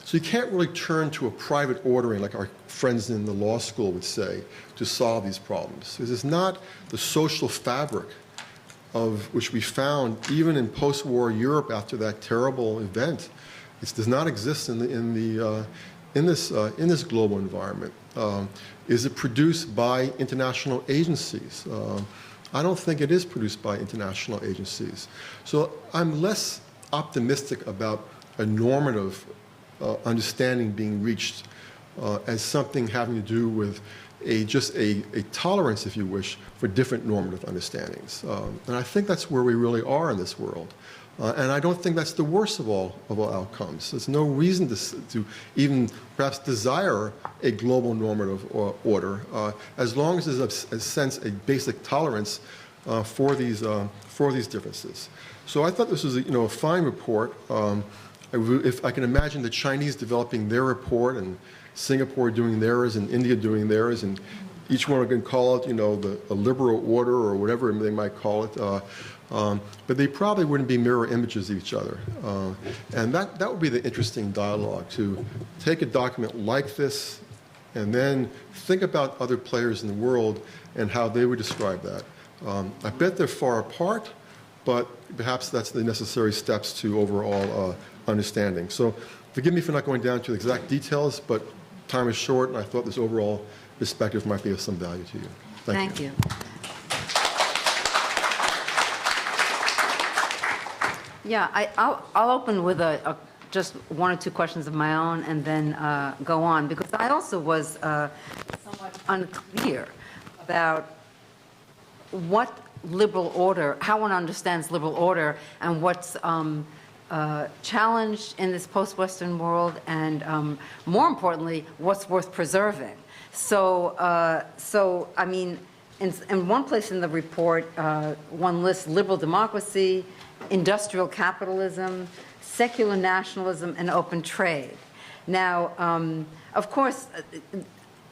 So you can't really turn to a private ordering like our friends in the law school would say to solve these problems. This is not the social fabric of which we found even in post-war Europe after that terrible event. It does not exist in this global environment. Is it produced by international agencies? I don't think it is produced by international agencies. So I'm less optimistic about a normative understanding being reached as something having to do with just a tolerance, if you wish, for different normative understandings. And I think that's where we really are in this world. And I don't think that's the worst of all outcomes. There's no reason to even perhaps desire a global normative order, as long as there's a basic tolerance for these differences. So I thought this was a fine report. If I can imagine the Chinese developing their report and Singapore doing theirs and India doing theirs, and each one can call it a liberal order or whatever they might call it. But they probably wouldn't be mirror images of each other. And that would be the interesting dialogue, to take a document like this and then think about other players in the world and how they would describe that. I bet they're far apart, but perhaps that's the necessary steps to overall understanding. So forgive me for not going down to the exact details, but time is short, and I thought this overall perspective might be of some value to you. Thank you. Yeah, I'll open with just one or two questions of my own and then go on, because I also was somewhat unclear about what liberal order, how one understands liberal order, and what's challenged in this post-Western world, and more importantly, what's worth preserving. So I mean, in one place in the report, one lists liberal democracy, industrial capitalism, secular nationalism, and open trade. Now, of course,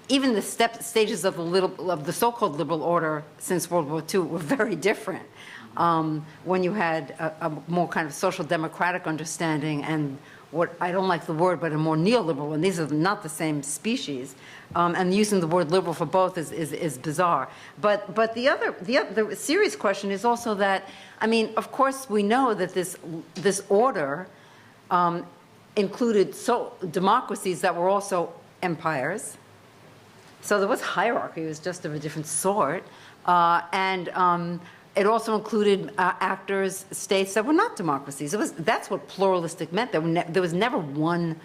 even the stages of the so-called liberal order since World War II were very different. When you had a more kind of social democratic understanding and what, I don't like the word, but a more neoliberal one. These are not the same species. And using the word liberal for both is bizarre. But the serious question is also that, I mean, of course we know that this order included democracies that were also empires. So there was hierarchy, it was just of a different sort. It also included actors, states that were not democracies. That's what pluralistic meant. There was never one.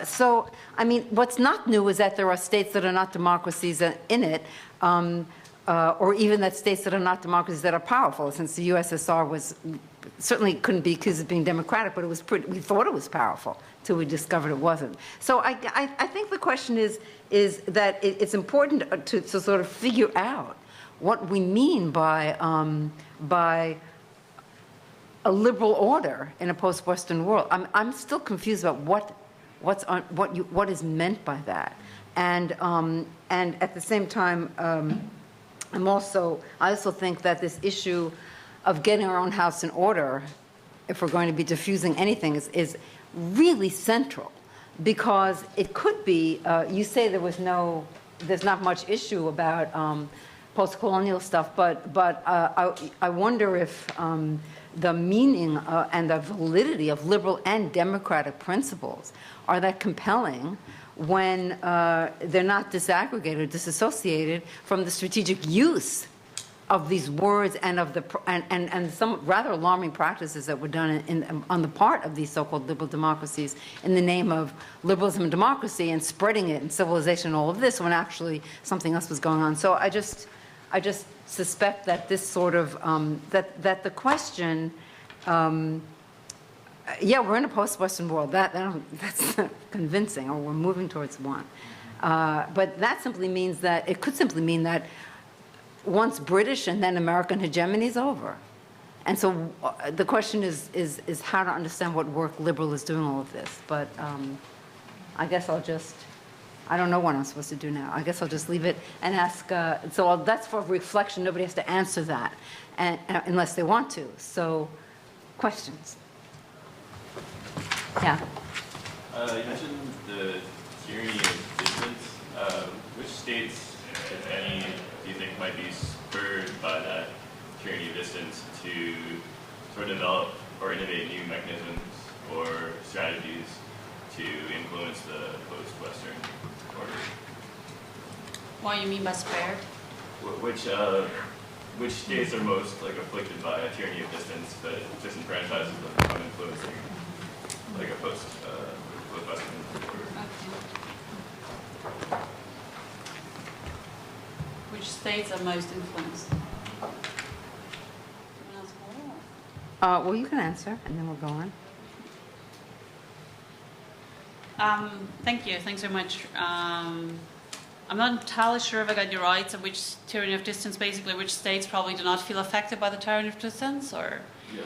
So, I mean, what's not new is that there are states that are not democracies in it, or even that states that are not democracies that are powerful, since the USSR certainly couldn't be accused of being democratic, but we thought it was powerful till we discovered it wasn't. So I think the question is that it's important to sort of figure out what we mean by a liberal order in a post-Western world. I'm still confused about what is meant by that, and at the same time, I also think that this issue of getting our own house in order, if we're going to be diffusing anything, is really central, because it could be. You say there's not much issue about post-colonial stuff, but I wonder if the meaning and the validity of liberal and democratic principles are that compelling when they're not disaggregated, disassociated from the strategic use of these words and of and some rather alarming practices that were done on the part of these so-called liberal democracies in the name of liberalism and democracy and spreading it and civilization and all of this, when actually something else was going on. So I just suspect that this sort of that the question, yeah, we're in a post-Western world. That's convincing, or we're moving towards one. But that simply means that it could simply mean that once British and then American hegemony is over, and so the question is how to understand what work liberal is doing all of this. But I guess I don't know what I'm supposed to do now. I guess I'll just leave it and ask. So that's for reflection. Nobody has to answer that, unless they want to. So, questions? Yeah. You mentioned the tyranny of distance. Which states, if any, do you think might be spurred by that tyranny of distance to sort of develop or innovate new mechanisms or strategies to influence the post-Western order? What do you mean by spared? Which states are most afflicted by a tyranny of distance that disenfranchises them from influencing a post-Western order? Okay. Which states are most influenced? Well, you can answer, and then we'll go on. Thank you. Thanks so much. I'm not entirely sure if I got you right. So which tyranny of distance, basically, which states probably do not feel affected by the tyranny of distance, or? Yeah.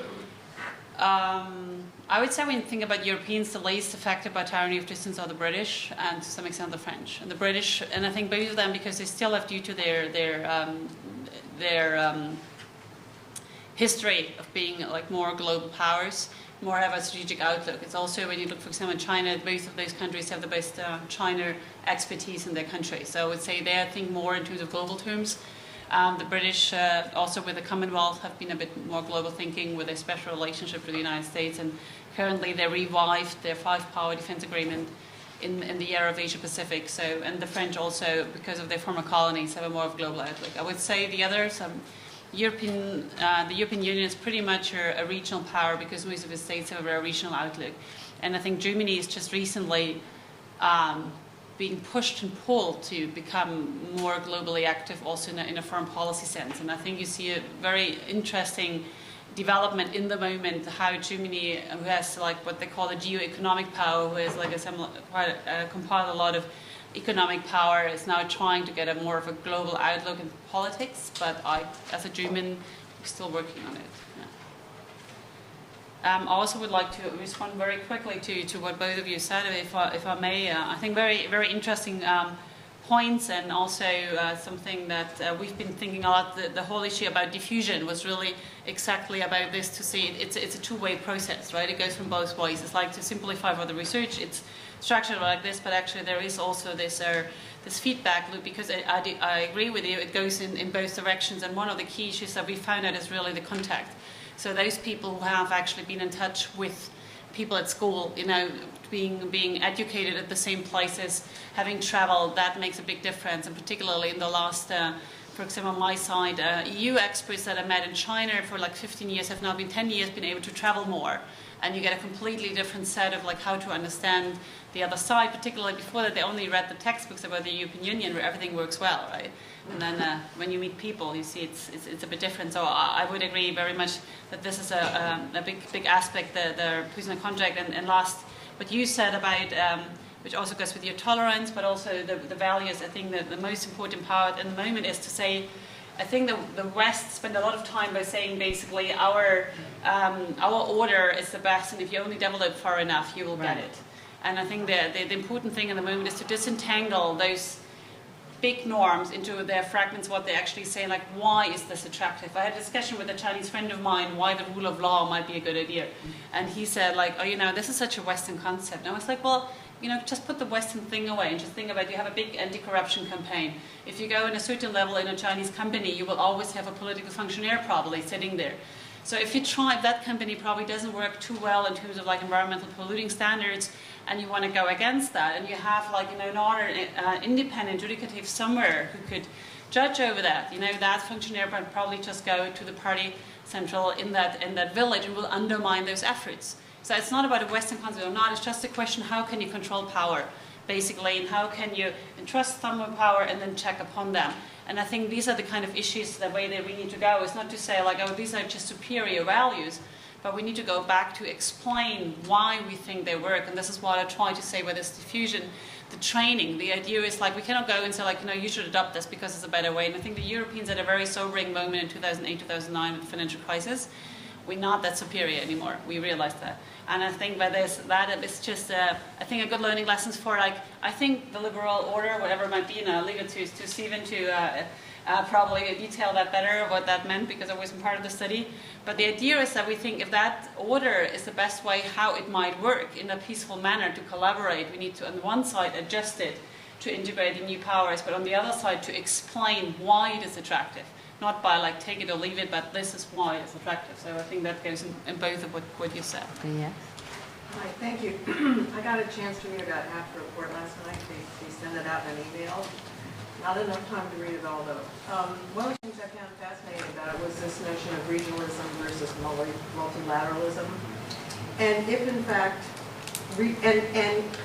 I would say when you think about Europeans, the least affected by tyranny of distance are the British and to some extent the French. And the British, and I think both of them, because they still have, due to their history of being more global powers, more have a strategic outlook. It's also, when you look, for example, in China, both of those countries have the best China expertise in their country. So I would say they think more in terms of global terms. The British, also with the Commonwealth, have been a bit more global thinking with a special relationship with the United States. And currently they revived their five-power defense agreement in the era of Asia-Pacific. So, and the French also, because of their former colonies, have a more of global outlook. I would say the others, the European Union is pretty much a regional power because most of the states have a regional outlook. And I think Germany is just recently being pushed and pulled to become more globally active also in a foreign policy sense. And I think you see a very interesting development in the moment, how Germany, who has like what they call a geo-economic power, who has like compiled a lot of economic power, is now trying to get a more of a global outlook in politics. But I, as a German, I'm still working on it. Yeah. I also would like to respond very quickly to what both of you said, if I may. I think very, very interesting points, and also something that we've been thinking a lot. The whole issue about diffusion was really exactly about this, to see it's a two-way process, right? It goes from both ways. It's like, to simplify for the research, it's structured like this, but actually there is also this feedback loop, because I agree with you, it goes in both directions. And one of the key issues that we found out is really the contact. So those people who have actually been in touch with people at school, you know, being educated at the same places, having traveled, that makes a big difference. And particularly in the last, for example, on my side, EU experts that I met in China for like 15 years have now been 10 years been able to travel more. And you get a completely different set of like how to understand the other side. Particularly before that, they only read the textbooks about the European Union where everything works well, right? And then when you meet people, you see it's a bit different. So I would agree very much that this is a big aspect, the prisoner contract. And last, what you said about, which also goes with your tolerance, but also the values. I think that the most important part in the moment is to say, I think the West spend a lot of time by saying basically our order is the best, and if you only develop far enough, you will get it. And I think the important thing in the moment is to disentangle those big norms into their fragments, what they actually say, like, why is this attractive? I had a discussion with a Chinese friend of mine why the rule of law might be a good idea. And he said, like, oh, you know, this is such a Western concept. And I was like, well, you know, just put the Western thing away and just think about, you have a big anti-corruption campaign. If you go in a certain level in a Chinese company, you will always have a political functionary probably sitting there. So if you try, that company probably doesn't work too well in terms of like environmental polluting standards, and you want to go against that, and you have like, you know, another independent judicative somewhere who could judge over that, you know, that functionary would probably just go to the party central in that village and will undermine those efforts. So it's not about a Western concept or not, it's just a question, how can you control power, basically, and how can you entrust some of power and then check upon them. And I think these are the kind of issues, the way that we need to go. It's not to say like, oh, these are just superior values, but we need to go back to explain why we think they work. And this is what I try to say with this diffusion, the training. The idea is like, we cannot go and say like, you know, you should adopt this because it's a better way. And I think the Europeans had a very sobering moment in 2008, 2009 with the financial crisis. We're not that superior anymore. We realized that. And I think that it's just, I think, a good learning lessons for, like, I think the liberal order, whatever it might be, and I'll leave it to Stephen to probably detail that better, what that meant, because I wasn't part of the study. But the idea is that we think if that order is the best way how it might work in a peaceful manner to collaborate, we need to, on the one side, adjust it to integrate the new powers, but on the other side, to explain why it is attractive. Not by like take it or leave it, but this is why it's attractive. So I think that goes in both of what you said. Yes. Hi, thank you. I got a chance to read about half the report last night. They sent it out in an email. Not enough time to read it all, though. One of the things I found fascinating about it was this notion of regionalism versus multilateralism. And if in fact,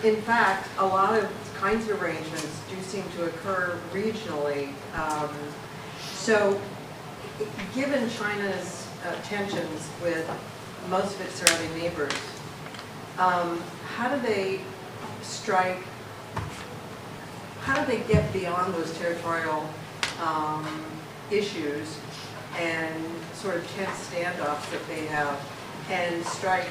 in fact, a lot of kinds of arrangements do seem to occur regionally. So, given China's tensions with most of its surrounding neighbors, how do they strike? How do they get beyond those territorial issues and sort of tense standoffs that they have, and strike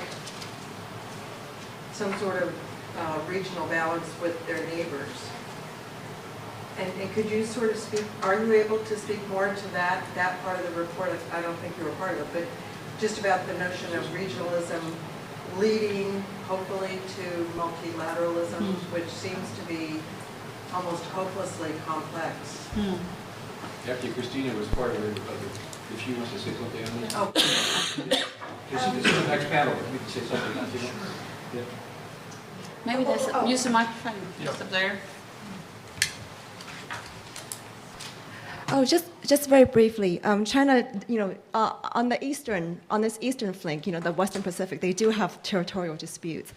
some sort of regional balance with their neighbors? And could you sort of speak, are you able to speak more to that part of the report? I don't think you were part of it, but just about the notion of regionalism leading, hopefully, to multilateralism, which seems to be almost hopelessly complex. Actually, Christina was part of it, if she wants to say something on this. Oh. This is the next panel, we can say something on this. Yeah. Maybe there's use the microphone just up there. Oh, just very briefly, China, on this eastern flank, the Western Pacific, they do have territorial disputes.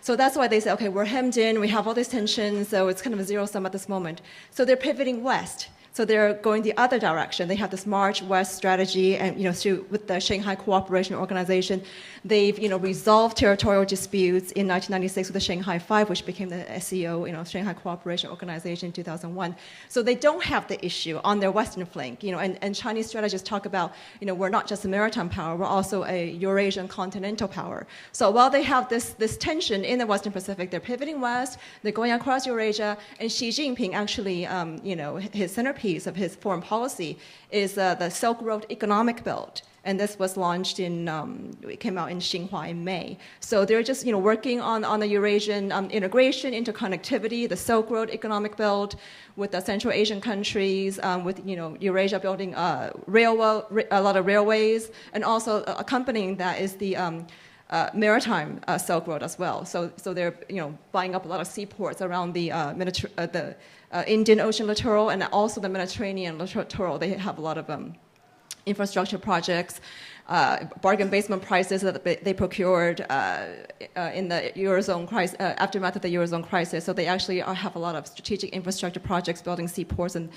So that's why they say, okay, we're hemmed in, we have all these tensions, so it's kind of a zero sum at this moment. So they're pivoting west. So they're going the other direction. They have this March West strategy, and with the Shanghai Cooperation Organization, they've resolved territorial disputes in 1996 with the Shanghai Five, which became the SCO, Shanghai Cooperation Organization in 2001. So they don't have the issue on their western flank, and Chinese strategists talk about, we're not just a maritime power, we're also a Eurasian continental power. So while they have this tension in the Western Pacific, they're pivoting west, they're going across Eurasia, and Xi Jinping actually, his centerpiece of his foreign policy is the Silk Road Economic Belt. And this was launched it came out in Xinhua in May. So they're just, working on the Eurasian integration, interconnectivity, the Silk Road Economic Belt with the Central Asian countries, with, Eurasia building a lot of railways, and also accompanying that is the maritime Silk Road as well. So they're, buying up a lot of seaports around the Indian Ocean littoral and also the Mediterranean littoral. They have a lot of infrastructure projects, bargain basement prices that they procured in the Eurozone crisis, aftermath of the Eurozone crisis. So they actually have a lot of strategic infrastructure projects building seaports and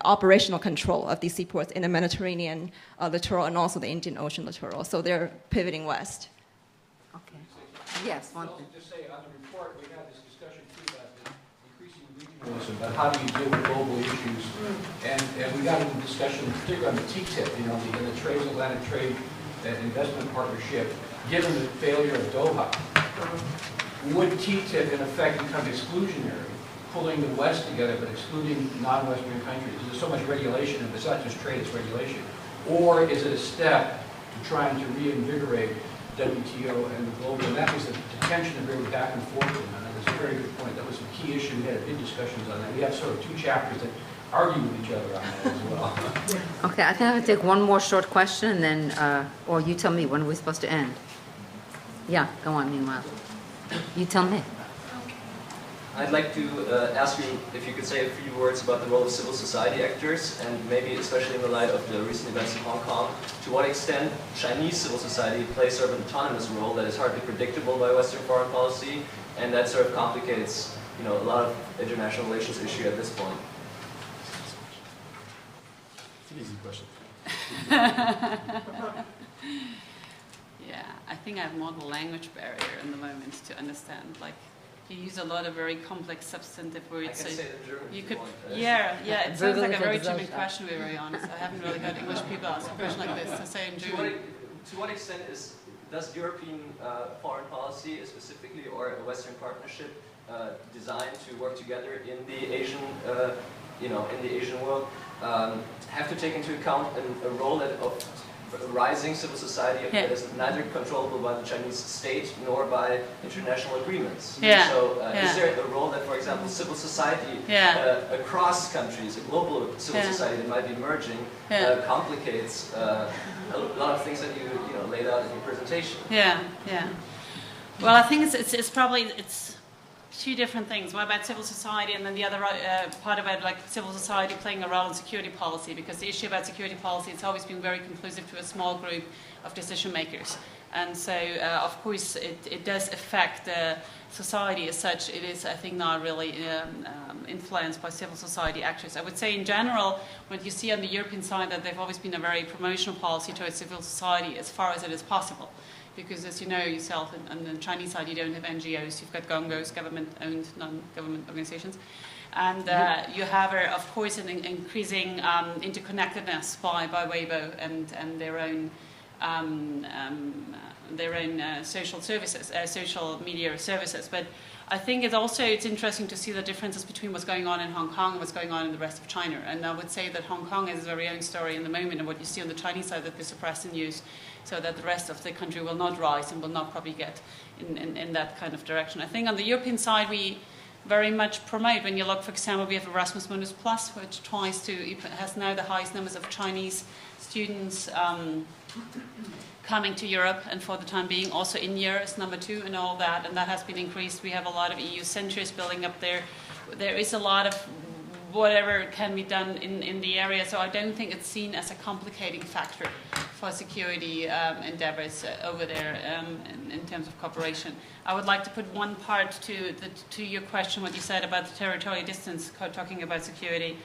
operational control of these seaports in the Mediterranean littoral and also the Indian Ocean littoral. So they're pivoting west. Okay. Yes, one thing. Just say on the report, we had this discussion too about the increasing regionalism, but how do you deal with global issues? And we got into discussion, particularly on the TTIP, the transatlantic trade and investment partnership, given the failure of Doha. Would TTIP in effect become exclusionary, pulling the West together but excluding non-Western countries? There's so much regulation, and it's not just trade, it's regulation. Or is it a step to trying to reinvigorate WTO and the global? And that was the tension that we were back and forth on. And that was a very good point. That was a key issue. We had big discussions on that. We have sort of two chapters that argue with each other on that as well. Okay, I think I'm going to take one more short question, and then, or you tell me, when are we supposed to end? Yeah, go on, meanwhile. You tell me. I'd like to ask you if you could say a few words about the role of civil society actors, and maybe especially in the light of the recent events in Hong Kong, to what extent Chinese civil society plays sort of an autonomous role that is hardly predictable by Western foreign policy, and that sort of complicates, a lot of international relations issue at this point. It's an easy question. Yeah, I think I have more the language barrier in the moment to understand. Like, you use a lot of very complex substantive words. I can say the German you if could, you want. yeah, it sounds like a very German question, to be very honest. I haven't really heard English people ask a question like this to say in German. To what extent does European foreign policy specifically, or a Western partnership, designed to work together in the Asian, in the Asian world, have to take into account a role of a rising civil society that is neither controllable by the Chinese state nor by international agreements? Yeah. So is there a role that, for example, civil society across countries, a global civil society that might be emerging, complicates a lot of things that you laid out in your presentation? Yeah. Well, I think it's probably two different things. One about civil society, and then the other part about like civil society playing a role in security policy, because the issue about security policy, it's always been very conclusive to a small group of decision makers. And so, of course, it does affect society as such. It is, I think, not really influenced by civil society actors. I would say in general, what you see on the European side, that they've always been a very promotional policy towards civil society as far as it is possible. Because as you know yourself, on the Chinese side, you don't have NGOs, you've got gongos, government-owned, non-government organizations. And you have, of course, an increasing interconnectedness by Weibo and their own social services, social media services. But I think it's interesting to see the differences between what's going on in Hong Kong and what's going on in the rest of China. And I would say that Hong Kong has its very own story in the moment, and what you see on the Chinese side, that they suppress the news, so that the rest of the country will not rise and will not probably get in that kind of direction. I think on the European side, we very much promote, when you look, for example, we have Erasmus Mundus Plus, which has now the highest numbers of Chinese students coming to Europe, and for the time being also India is number 2 and all that, and that has been increased. We have a lot of EU centres building up there. There is a lot of whatever can be done in the area. So I don't think it's seen as a complicating factor for security endeavors over there in terms of cooperation. I would like to put one part to your question, what you said about the territorial distance, talking about security.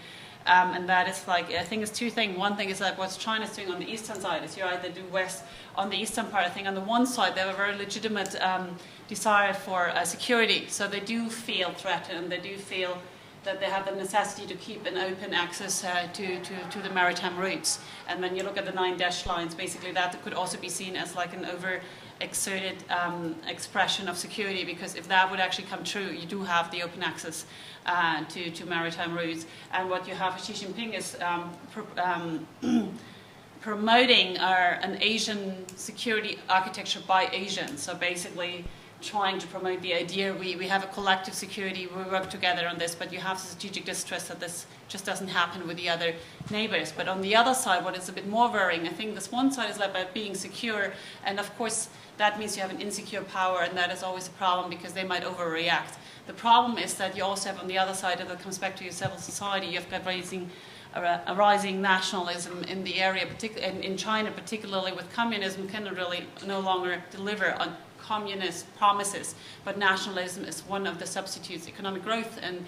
And that is like, I think it's two things. One thing is like what China's doing on the eastern side. Is you're right, they do west. On the eastern part, I think on the one side, they have a very legitimate desire for security. So they do feel threatened, and they do feel that they have the necessity to keep an open access to the maritime routes. And when you look at the 9 dash lines, basically that could also be seen as like an over-exerted expression of security, because if that would actually come true, you do have the open access to maritime routes. And what you have, Xi Jinping is promoting an Asian security architecture by Asians. So basically trying to promote the idea we have a collective security, we work together on this, but you have strategic distrust that this just doesn't happen with the other neighbors. But on the other side, what is a bit more worrying, I think this one side is about being secure, and of course that means you have an insecure power, and that is always a problem because they might overreact. The problem is that you also have on the other side, and that comes back to your civil society, you've got a rising nationalism in the area, in China particularly, with communism cannot really no longer deliver on communist promises, but nationalism is one of the substitutes, economic growth and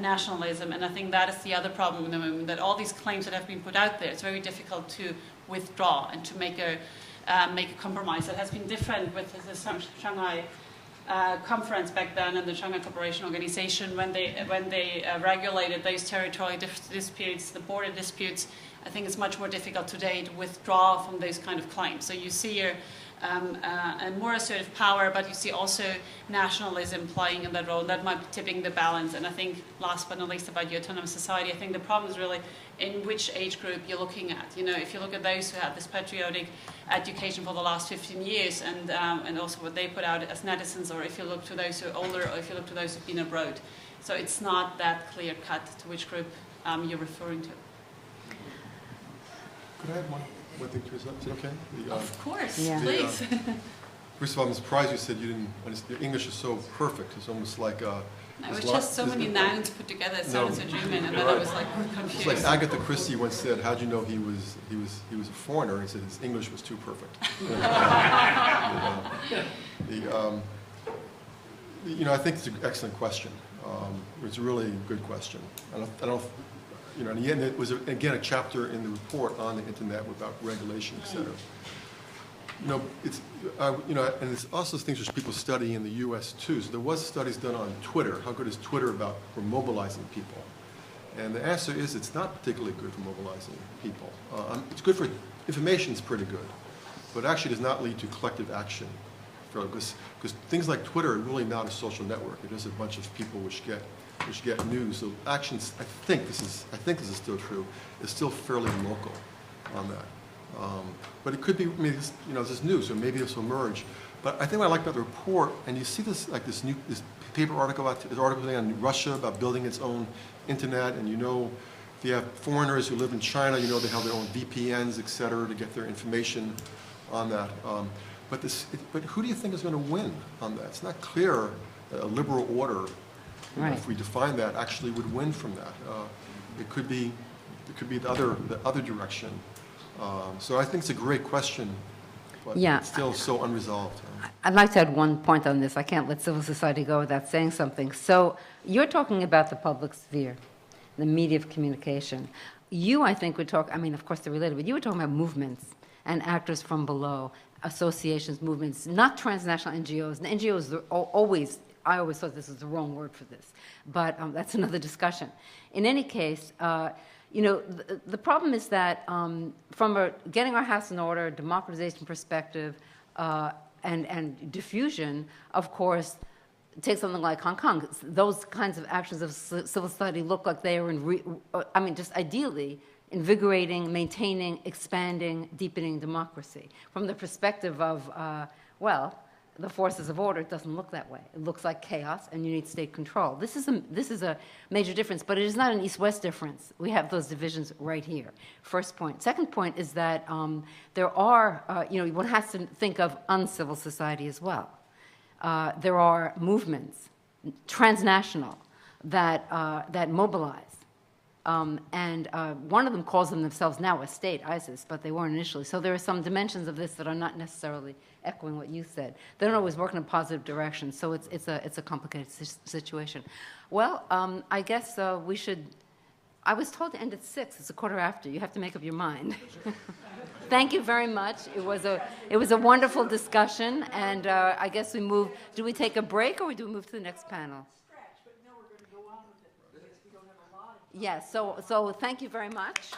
nationalism. And I think that is the other problem in the moment, that all these claims that have been put out there, it's very difficult to withdraw and to make a compromise. It has been different with the Shanghai conference back then and the Shanghai Cooperation Organization when they regulated those territorial disputes, the border disputes. I think it's much more difficult today to withdraw from those kind of claims. So you see a more assertive power, but you see also nationalism playing in that role. That might be tipping the balance. And I think, last but not least, about your autonomous society, I think the problem is really in which age group you're looking at. You know, if you look at those who had this patriotic education for the last 15 years and also what they put out as netizens, or if you look to those who are older, or if you look to those who've been abroad. So it's not that clear cut to which group you're referring to. Could I have one thing, Teresa? Is it okay? Of course, Yeah. please. First of all, I'm surprised you said you didn't understand. Your English is so perfect. It's almost like No, it was just so many nouns put together. It sounded so German, and then I was like confused. It's like Agatha Christie once said, "How'd you know he was a foreigner?" And he said his English was too perfect. I think it's an excellent question. It's a really good question. I don't. In the end, it was again a chapter in the report on the internet about regulation, et cetera. And it's also things which people study in the U.S. too. So there was studies done on Twitter. How good is Twitter for mobilizing people? And the answer is it's not particularly good for mobilizing people. It's good for information is pretty good, but actually does not lead to collective action. Because things like Twitter are really not a social network. It's just a bunch of people which get news. So actions, I think this is still true, is still fairly local on that. But it could be, this is new, so maybe this will merge. But I think what I like about the report, and you see this like this paper article, this article on Russia about building its own internet, and if you have foreigners who live in China, they have their own VPNs, et cetera, to get their information on that. But who do you think is going to win on that? It's not clear that a liberal order, Right. if we define that, actually would win from that. It could be the other direction. So I think it's a great question, but it's still so unresolved. I'd like to add one point on this. I can't let civil society go without saying something. So you're talking about the public sphere, the media of communication. I think, would talk, of course they're related, but you were talking about movements and actors from below, associations, movements, not transnational NGOs. And NGOs are I always thought this was the wrong word for this, but that's another discussion. In any case, the problem is that from getting our house in order, democratization perspective, and diffusion, of course, take something like Hong Kong. Those kinds of actions of civil society look like they are just ideally invigorating, maintaining, expanding, deepening democracy. From the perspective of, the forces of order, it doesn't look that way. It looks like chaos, and you need state control. This is a major difference, but it is not an East-West difference. We have those divisions right here. First point. Second point is that there are, one has to think of uncivil society as well. There are movements, transnational, that mobilize. And one of them calls themselves now a state, ISIS, but they weren't initially. So there are some dimensions of this that are not necessarily echoing what you said. They don't always work in a positive direction, so it's a complicated situation. Well, I guess we should. I was told to end at 6. It's a quarter after. You have to make up your mind. Thank you very much. It was a wonderful discussion, and I guess we move. Do we take a break or do we move to the next panel? But no, we're going to go on with it because we don't have a lot of Yes. So thank you very much.